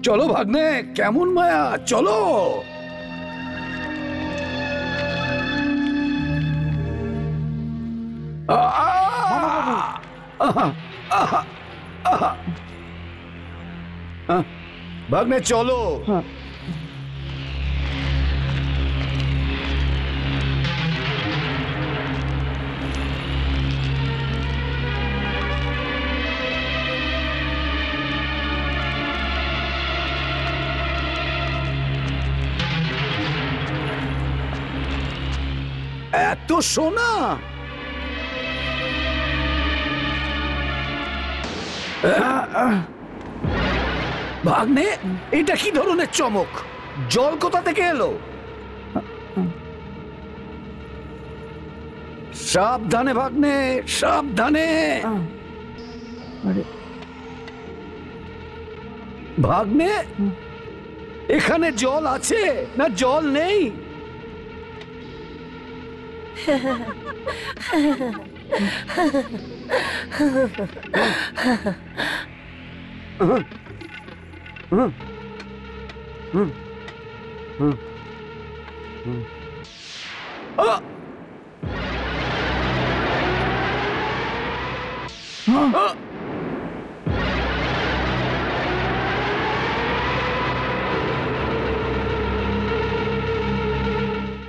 চলো ভাগ্নে, কেমন মায়া, চলো। ভাগ্নে চলো। এত সোনা! ভাগ্নে, এটা কি ধরনের চমক? জল কোথা থেকে এলো? সাবধানে ভাগ্নে, সাবধানে। ভাগ্নে, এখানে জল আছে না জল নেই?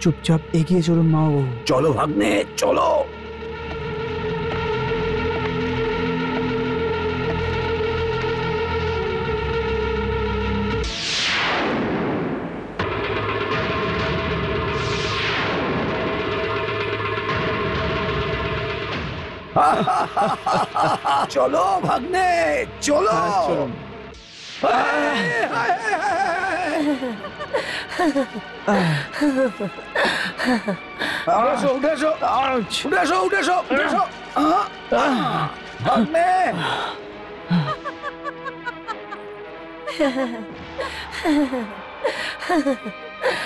চুপচাপ এগিয়ে চলুন মা বাবু। চলো ভাগ্নে, চলো। চলো ভাগ্নে, চলো। ভাগ্নে,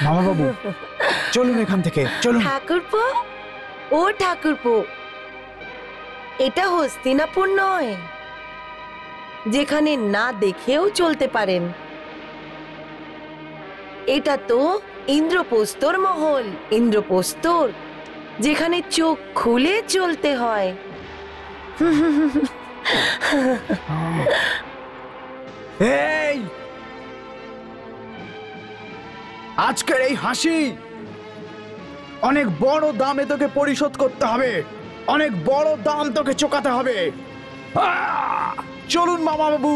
মামা বাবু চলুন এখান থেকে, চলুন। ঠাকুরপো, ও ঠাকুরপো, এটা হস্তিনাপুর নয় যেখানে না দেখেও চলতে পারেন। এটা তো ইন্দ্রপ্রস্তর মহল, ইন্দ্রপ্রস্তর যেখানে চোখ খুলে চলতে হয়। এই আজকের এই হাসি অনেক বড় দামে তোকে পরিশোধ করতে হবে, অনেক বড় দাম তোকে চোকাতে হবে। চলুন মামা বাবু।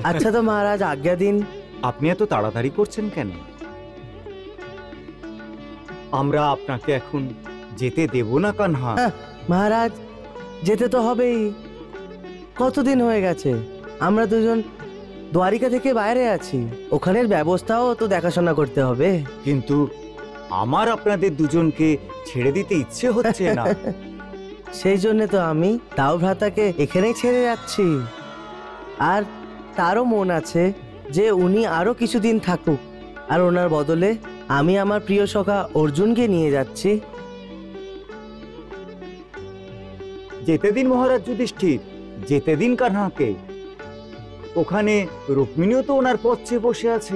আচ্ছা তো মহারাজ, আজ্ঞা দিন। আপনি এত তাড়াতাড়ি করছেন কেন? আমরা আপনাকে এখন যেতে দেব না কানহা। মহারাজ, যেতে তো হবেই। কতদিন হয়ে গেছে আমরা দুজন দ্বারিকা থেকে বাইরে আছি, ওখানের ব্যবস্থাও তো দেখাশোনা করতে হবে। কিন্তু আমার আপনাদের দুজনকে ছেড়ে দিতে ইচ্ছে হচ্ছে না। সেই জন্য তো আমি তাও ভ্রাতাকে এখানেই ছেড়ে যাচ্ছি। আর তারও মন আছে যে উনি আরো কিছুদিন থাকুক, আর ওনার বদলে আমি আমার প্রিয় সখা অর্জুনকে নিয়ে যাচ্ছি। যেতে দিন মহারাজ যুধিষ্ঠির, যেতে দিন কানহাকে। ওখানে রুক্মিণীও তো ওনার পথ চেয়ে বসে আছে।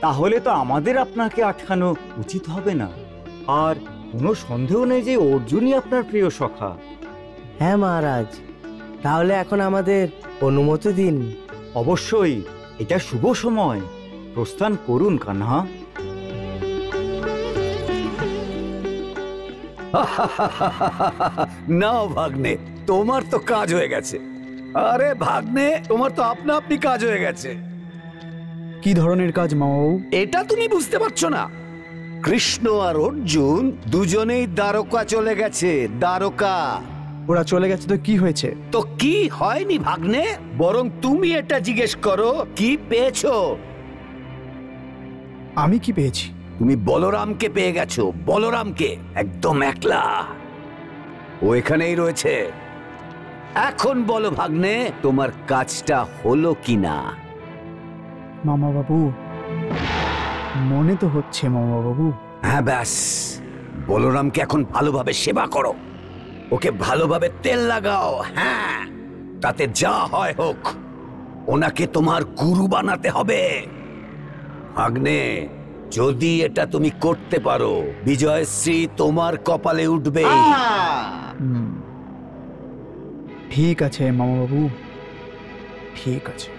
তাহলে তো আমাদের আপনাকে আটকানো উচিত হবে না। আর কোনো সন্দেহ নেই যে অর্জুনই আপনার প্রিয় সখা। হ্যাঁ মহারাজ, তাহলে এখন আমাদের অনুমতি দিন। অবশ্যই, এটা শুভ সময়, প্রস্থান করুন কানহা। নাও ভাগ্নে, তোমার তো কাজ হয়ে গেছে। আরে ভাগ্নে, তোমার তো আপনা আপনি কাজ হয়ে গেছে। কি ধরনের কাজ মামা বাবু? এটা তুমি বুঝতে পারছো না? কৃষ্ণ আর অর্জুন দুজনেই দ্বারকা চলে গেছে। দ্বারকা। ওরা চলে গেছে তো কি হয়েছে? তো কি হয়নি ভাগ্নে, বরং তুমি এটা জিজ্ঞেস করো কি পেয়েছো। আমি কি পেয়েছি? তুমি বলরামকে পেয়ে গেছো, বলরামকে একদম একলা। ও এখানেই রয়েছে। এখন বলো ভাগ্নে, তোমার কাজটা হলো কিনা? মামা বাবু, মনে তো হচ্ছে মামা বাবু। হ্যাঁ ব্যাস, বলরামকে এখন ভালোভাবে সেবা করো। ওকে ভালোভাবে তেল লাগাও। হ্যাঁ, তাতে যা হয় হোক, ওনাকে তোমার গুরু বানাতে হবে। ভাগ্নে, যদি এটা তুমি করতে পারো, বিজয়শ্রী তোমার কপালে উঠবে। ঠিক আছে মামা বাবু, ঠিক আছে।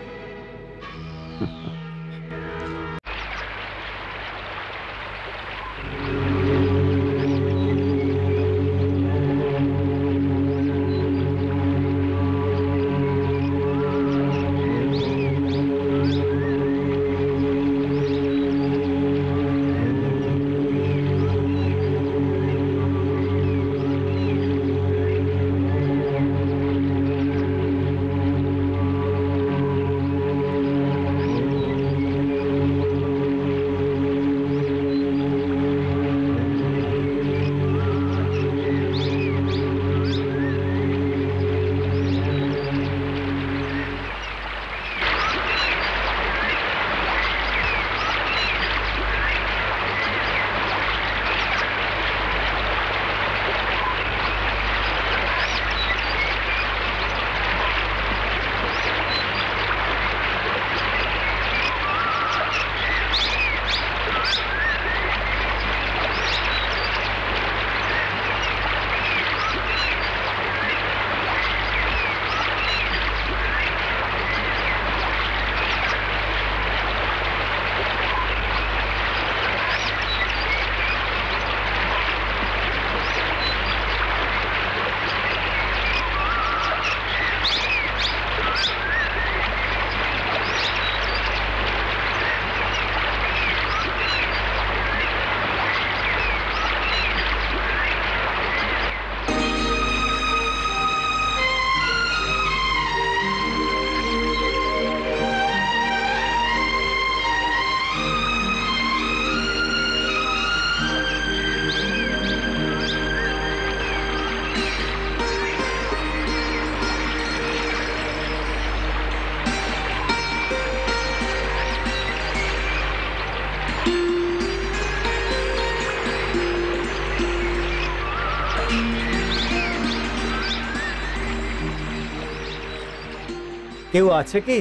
কেউ আছে কি?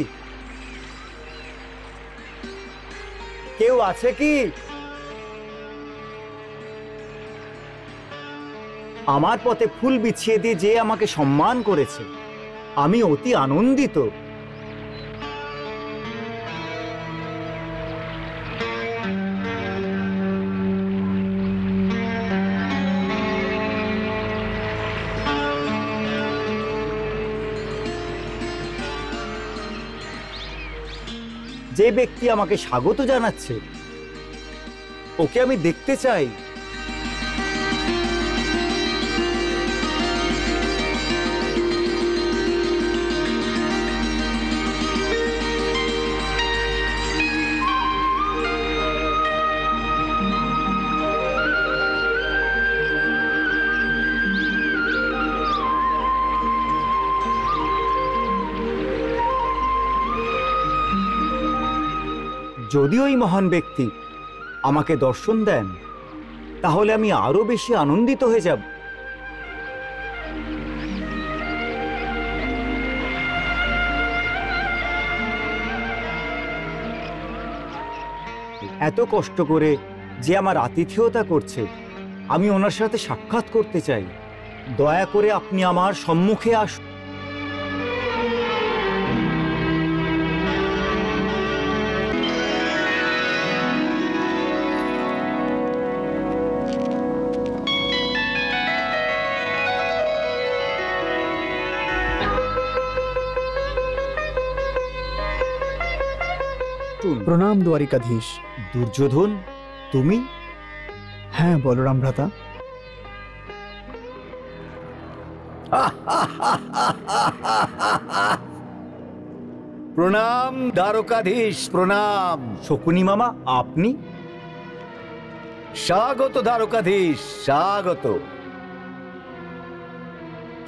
কেউ আছে কি? আমার পথে ফুল বিছিয়ে দিয়ে যে আমাকে সম্মান করেছে, আমি অতি আনন্দিত। যে ব্যক্তি আমাকে স্বাগত জানাচ্ছে, ওকে আমি দেখতে চাই। যদি ওই মহান ব্যক্তি আমাকে দর্শন দেন, তাহলে আমি আরো বেশি আনন্দিত হয়ে যাব। এত কষ্ট করে যে আমার আতিথেয়তা করছে, আমি ওনার সাথে সাক্ষাৎ করতে চাই। দয়া করে আপনি আমার সম্মুখে আসুন। প্রণাম দ্বারিকাধীশ। দুর্যোধন, তুমি? হ্যাঁ বলরাম ভ্রাতা। প্রণাম দ্বারকাধীশ, প্রণাম। শকুনি মামা, আপনি? স্বাগত দ্বারকাধীশ, স্বাগত।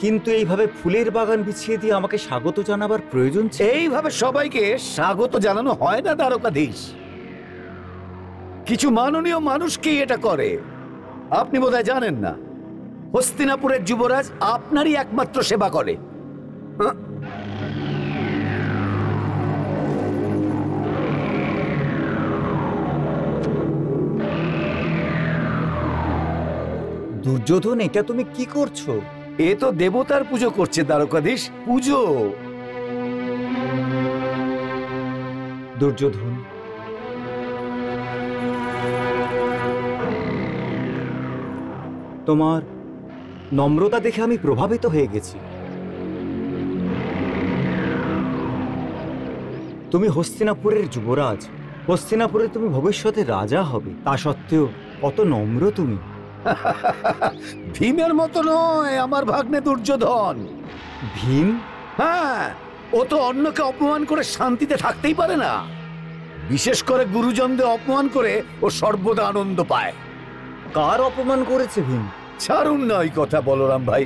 কিন্তু এইভাবে ফুলের বাগান বিছিয়ে দিয়ে আমাকে স্বাগত জানাবার প্রয়োজন ছিল? এইভাবে সবাইকে স্বাগত জানানো হয় না দ্বারকাধীশ। কিছু মাননীয় মানুষকেই এটা করে, আপনি বোধহয় জানেন না। হস্তিনাপুরের যুবরাজ আপনারই একমাত্র সেবা করে। দুর্যোধন, এটা তুমি কি করছো? এ তো দেবতার পুজো করছে দ্বারকাধীশ, পুজো। দুর্যোধন, তোমার নম্রতা দেখে আমি প্রভাবিত হয়ে গেছি। তুমি হস্তিনাপুরের যুবরাজ, হস্তিনাপুরে তুমি ভবিষ্যতে রাজা হবে, তা সত্ত্বেও কত নম্র তুমি। ভীমের মতো নয় আমার ভাগ্নে দুর্যোধন। ভীম? হ্যাঁ, ও তো অন্যকে অপমান করে শান্তিতে থাকতেই পারে না। বিশেষ করে গুরুজনদের অপমান করে ও সর্বদা আনন্দ পায়। কার অপমান করেছে ভীম? ছাড়ুন না ওই কথা বলরাম ভাই।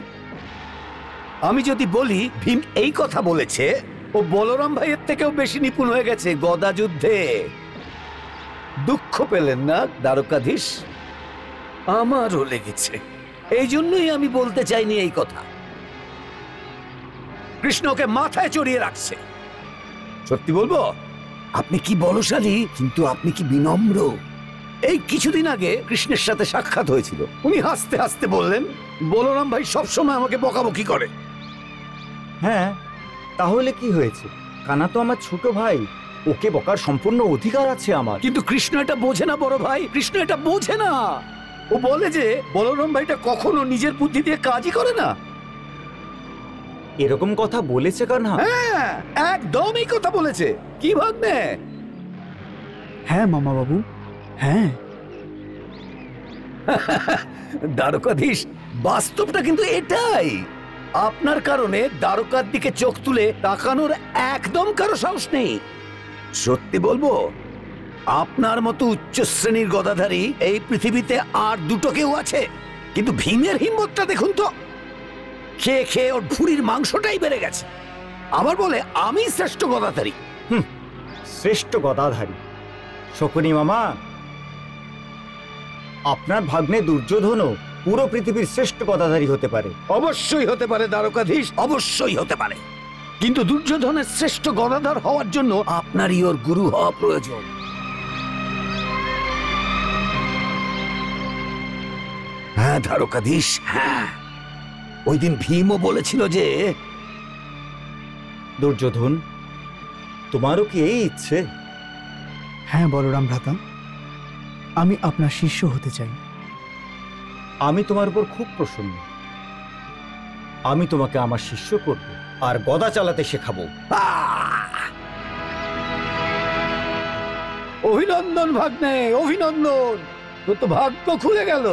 আমি যদি বলি ভীম এই কথা বলেছে, ও বলরাম ভাইয়ের থেকেও বেশি নিপুণ হয়ে গেছে গদা যুদ্ধে। দুঃখ পেলেন না দ্বারকাধীশ? আমারও লেগেছে, এই জন্যই আমি বলতে চাইনি এই কথা। কৃষ্ণকে মাথায় চড়িয়ে রাখছে। সত্যি বলবো, আপনি কি বলশালী, কিন্তু আপনি কি বিনম্র। এই কিছুদিন আগে কৃষ্ণের সাথে সাক্ষাৎ হয়েছিল। উনি হাসতে হাসতে বললেন, বলরাম ভাই সবসময় আমাকে বকাবকি করে। হ্যাঁ, তাহলে কি হয়েছে? কানা তো আমার ছোট ভাই, ওকে বকার সম্পূর্ণ অধিকার আছে আমার। কিন্তু কৃষ্ণ এটা বোঝে না বড় ভাই, কৃষ্ণ এটা বোঝে না। ও বলে যে বলরাম ভাইটা কখনো নিজের বুদ্ধি দিয়ে কাজই করে না। এরকম কথা বলেছে কানা? হ্যাঁ, একদম এই কথা বলেছে। কি ভাগ্নে? হ্যাঁ মামা বাবু, হ্যাঁ। দ্বারকাধীশ, বাস্তবটা কিন্তু এটাই। আপনার কারণে দ্বারকার দিকে চোখ তুলে তাকানোর একদম কারো সাহস নেই। সত্যি বলবো, আপনার মতো উচ্চ শ্রেণীর গদাধারী এই পৃথিবীতে আর দুটো কেউ আছে। কিন্তু ভীমের হিম্মতটা দেখুন তো, খেয়ে খেয়ে ওর ভুঁড়ির মাংসটাই বেড়ে গেছে। আবার বলে আমি শ্রেষ্ঠ গদাধারী। শ্রেষ্ঠ গদাধারী? শকুনি মামা, আপনার ভাগ্নে দুর্যোধনও পুরো পৃথিবীর শ্রেষ্ঠ গদাধারী হতে পারে। অবশ্যই হতে পারে দ্বারকাধীশ, অবশ্যই হতে পারে। কিন্তু দুর্যোধনের শ্রেষ্ঠ গদাধর হওয়ার জন্য আপনারই ওর গুরু হওয়া প্রয়োজন। হ্যাঁ দ্বারকাধীশ, হ্যাঁ। ওই দিন ভীমও বলেছিল যে, দুর্যোধন, তোমারও কি এই ইচ্ছে? হ্যাঁ বলরাম ভ্রাতা, আমি আপনার শিষ্য হতে চাই। আমি তোমার উপর খুব প্রসন্ন। আমি তোমাকে আমার শিষ্য করব আর গদা চালাতে শেখাবো। অভিনন্দন ভাগ্নে, অভিনন্দন। তোর তো ভাগ্য খুলে গেল।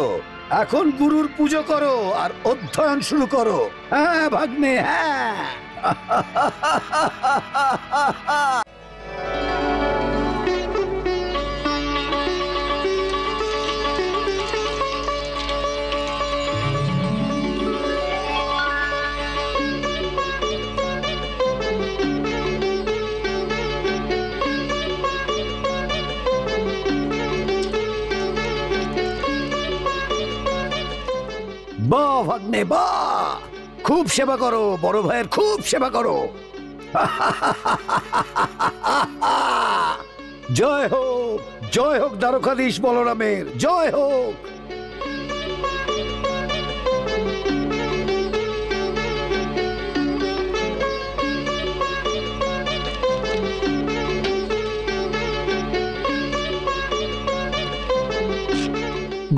এখন গুরুর পুজো করো আর অধ্যয়ন শুরু করো। হ্যাঁ ভাগ্নে, হ্যাঁ। বাহ ভাগ্নে, বাহ। খুব সেবা করো, বড় ভাইয়ের খুব সেবা করো। জয় হোক, জয় হোক দ্বারকাধীশ বলরামের, জয় হোক।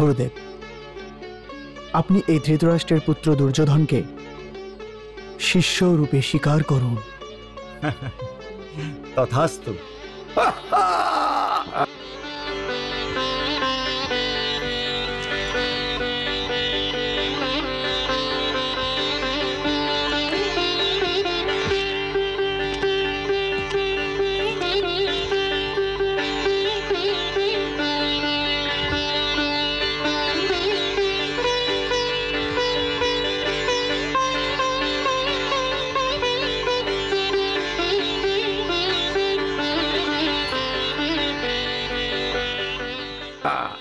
গুরুদেব, আপনি এই ধৃতরাষ্ট্রের পুত্র দুর্যোধনকে শিষ্য রূপে স্বীকার করুন। তথাস্তু।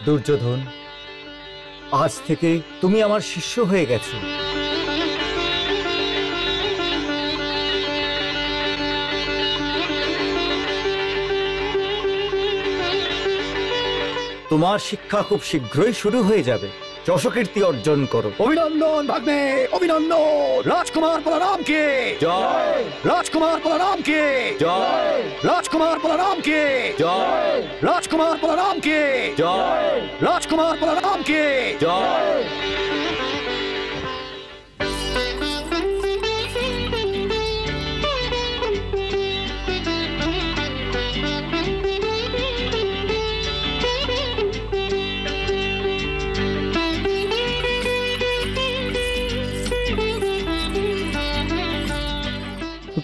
দুর্যোধন, আজ থেকে তুমি আমার শিষ্য হয়ে গেছো। তোমার শিক্ষা খুব শীঘ্রই শুরু হয়ে যাবে। যশকীর্তি অর্জন করো। অভিনন্দন ভাগ্নে, অভিনন্দন। রাজকুমার বলরাম কে জয়, রাজকুমার বলরাম কে জয়, রাজকুমার বলরাম কে জয়, রাজকুমার বলরাম কে জয়, রাজকুমার বলরাম কে জয়।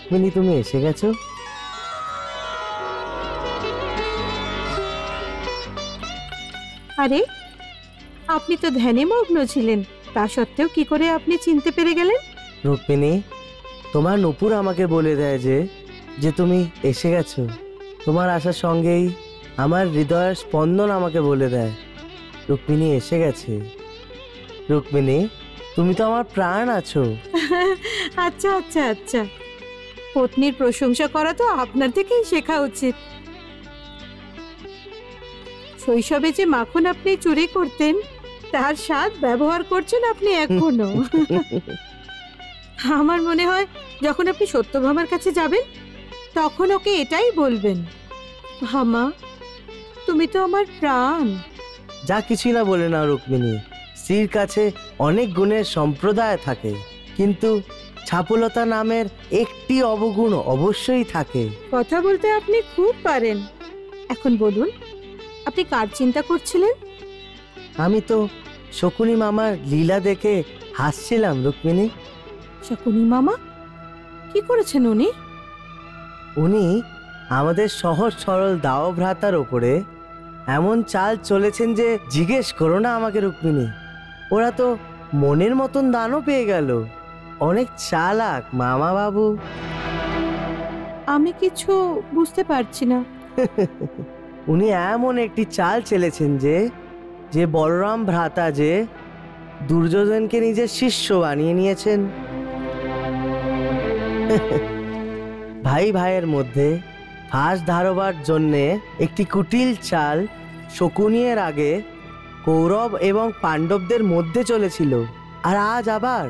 রুক্মিণী, তুমি এসে গেছো? আরে, আপনি তো ধ্যানে মগ্ন ছিলেন, তা সত্ত্বেও কি করে আপনি চিনতে পেরে গেলেন? রুক্মিণী, তোমার নূপুর আমাকে বলে দেয় যে তুমি এসে গেছো। তোমার আসার সঙ্গেই আমার হৃদয়ের স্পন্দন আমাকে বলে দেয় রুক্মিণী এসে গেছে। রুক্মিণী, তুমি তো আমার প্রাণ আছো। আচ্ছা আচ্ছা আচ্ছা, পত্নীর প্রশংসা করা তো আপনার থেকেই শেখা উচিত। শৈশবে যে মাখন আপনি চুরি করতেন, তার স্বাদ ব্যবহার করছেন আপনি এখনো। আমার মনে হয় যখন আপনি সত্যভামার কাছে যাবেন, তখন ওকে এটাই বলবেন, ভামা তুমি তো আমার প্রাণ। যা কিছুই না বলে না রুক্মিণী, স্ত্রীর কাছে অনেক গুণের সম্প্রদায় থাকে, কিন্তু ছাপলতা নামের একটি অবগুণ অবশ্যই থাকে। কথা বলতে আপনি খুব পারেন। এখন বলুন, আপনি কার চিন্তা করছিলেন? আমি তো শকুনি মামার লীলা দেখে হাসছিলাম রুক্মিণী। শকুনি মামা কি করেছেন উনি? উনি আমাদের সহজ সরল দাও ভ্রাতার ওপরে এমন চাল চলেছেন যে জিজ্ঞেস করো না আমাকে রুক্মিণী। ওরা তো মনের মতন দানও পেয়ে গেল। অনেক চালাক মামা বাবু। আমি কিছু বুঝতে পারছি না। উনি এমন একটি চাল চেলেছেন যে বলরাম ভ্রাতা যে দুর্যোধনকে নিজের শিষ্য বানিয়ে নিয়েছেন। ভাই ভাইয়ের মধ্যে ফাঁস ধারবার জন্যে একটি কুটিল চাল শকুনিয়ের আগে কৌরব এবং পাণ্ডবদের মধ্যে চলেছিল, আর আজ আবার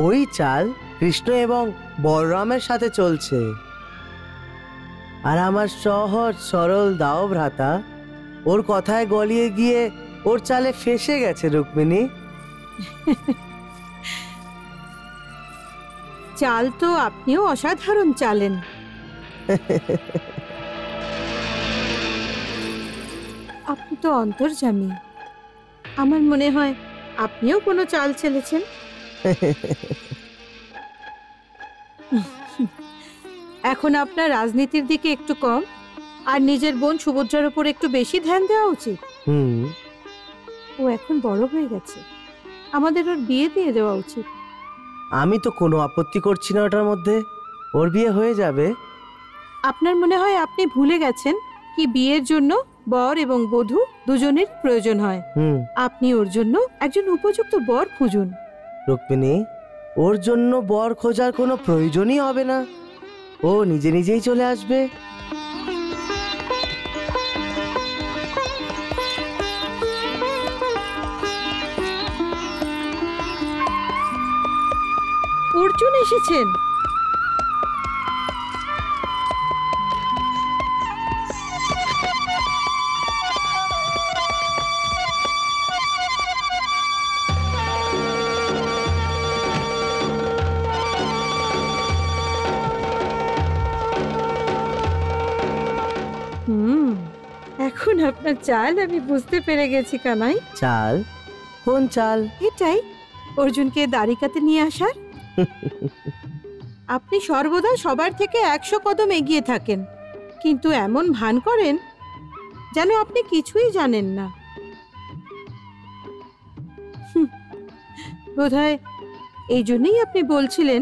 ওই চাল কৃষ্ণ এবং বলরামের সাথে চলছে। আর আমার সহজ সরল দাও ভ্রাতা ওর কথায় গলিয়ে গিয়ে ওর চালে ফেসে গেছে রুক্মিণী। চাল তো আপনিও অসাধারণ চালেন। আপনি তো অন্তর্যামী। আমার মনে হয় আপনিও কোনো চাল চেলেছেন। এখন আপনার রাজনীতির দিকে একটু কম আর নিজের বোন সুভদ্রার উপর একটু বেশি ধ্যান দেওয়া উচিত। ও এখন বড় হয়ে গেছে, আমাদের ওর বিয়ে দিয়ে দেওয়া উচিত। আমি তো কোনো আপত্তি করছি না ওটার মধ্যে, ওর বিয়ে হয়ে যাবে। আপনার মনে হয় আপনি ভুলে গেছেন কি বিয়ের জন্য বর এবং বধূ দুজনের প্রয়োজন হয়। আপনি ওর জন্য একজন উপযুক্ত বর খুঁজুন। রুক্মিণী, ওর জন্য বর খোঁজার কোনো প্রয়োজনই হবে না, ও নিজে নিজেই চলে আসবে। অর্জুন এসেছেন। এখন আপনার চাল আমি বুঝতে পেরে গেছি কানাই। চাল? কোন চাল? এটাই, অর্জুনকে দ্বারিকাতে নিয়ে আসার। আপনি সর্বদা সবার থেকে 100 কদম এগিয়ে থাকেন, কিন্তু এমন ভান করেন যেন আপনি কিছুই জানেন না। বোধহয় এই জন্যই আপনি বলছিলেন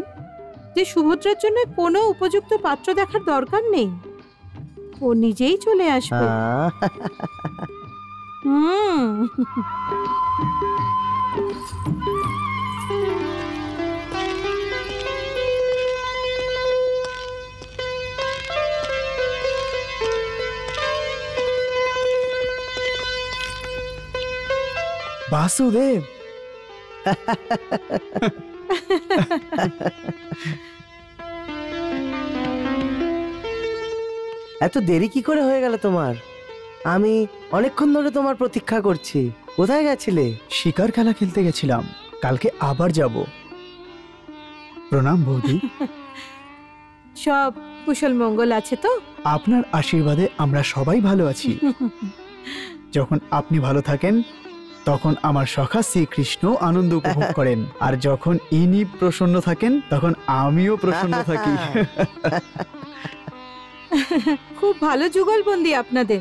যে সুভদ্রার জন্য কোনো উপযুক্ত পাত্র দেখার দরকার নেই, ও নিজেই চলে আসবে। বাসুদেব, এত দেরি কি করে হয়ে গেল তোমার? আমি অনেকক্ষণ ধরে তোমার প্রতীক্ষা করছি। কোথায় গেছিলে? শিকার খেলা খেলতে গেছিলাম, কালকে আবার যাব। প্রণাম বৌদি। সব কুশল মঙ্গল আছে তো? আপনার আশীর্বাদে আমরা সবাই ভালো আছি। যখন আপনি ভালো থাকেন তখন আমার সখা শ্রীকৃষ্ণ আনন্দ উপভোগ করেন, আর যখন ইনি প্রসন্ন থাকেন তখন আমিও প্রসন্ন থাকি। খুব ভালো যুগলবন্দি আপনাদের।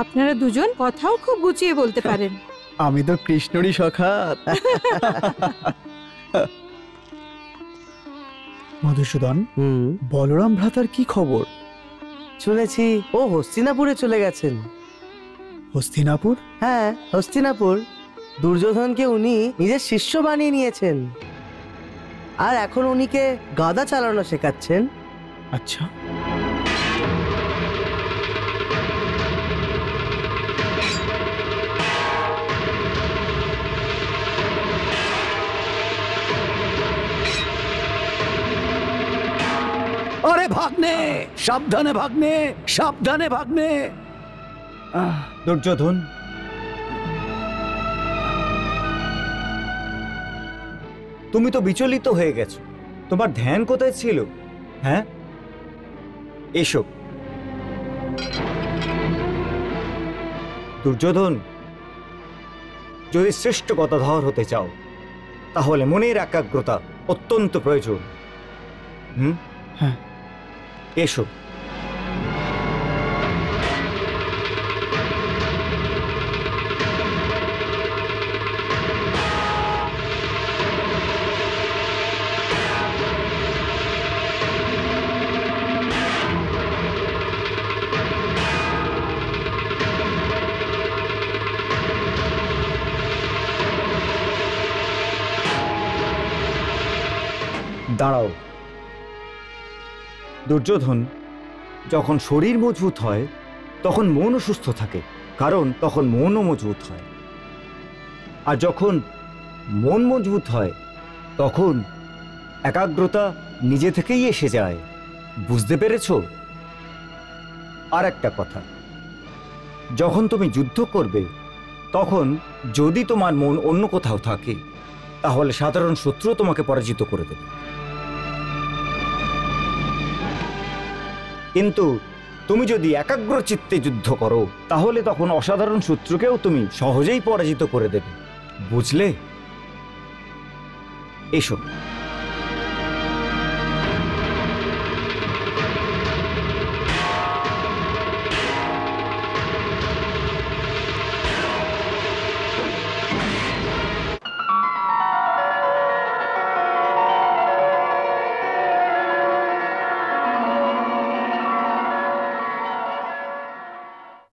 আপনারা দুজন কথাও খুব গুছিয়ে বলতে পারেন। আমি তো কৃষ্ণরই সখা। মধুসূদন, বলরাম ভ্রাতার কি খবর? শুনেছি ও হস্তিনাপুরে চলে গেছেন। হস্তিনাপুর? হ্যাঁ, হস্তিনাপুর। দুর্যোধনকে উনি নিজের শিষ্য বানিয়ে নিয়েছেন, আর এখন উনিকে গাদা চালানো শেখাচ্ছেন। আচ্ছা, আরে ভাগ্নে, সাবধানে ভাগ্নে, সাবধানে ভাগ্নে। দুর্যোধন, তুমি তো বিচলিত হয়ে গেছো। তোমার ধ্যান কোথায় ছিল? হ্যাঁ, এসো। দুর্যোধন, যদি শ্রেষ্ঠ গদাধর হতে চাও তাহলে মনের একাগ্রতা অত্যন্ত প্রয়োজন। হ্যাঁ, এসো। দাঁড়াও। দুর্যোধন, যখন শরীর মজবুত হয় তখন মনও সুস্থ থাকে, কারণ তখন মনও মজবুত হয়। আর যখন মন মজবুত হয় তখন একাগ্রতা নিজে থেকেই এসে যায়। বুঝতে পেরেছো? আর একটা কথা, যখন তুমি যুদ্ধ করবে তখন যদি তোমার মন অন্য কোথাও থাকে তাহলে সাধারণ শত্রু তোমাকে পরাজিত করে দেবে। কিন্তু তুমি যদি একাগ্র চিত্তে যুদ্ধ করো তাহলে তখন অসাধারণ শত্রুকেও তুমি সহজেই পরাজিত করে দেবে। বুঝলে? এসো।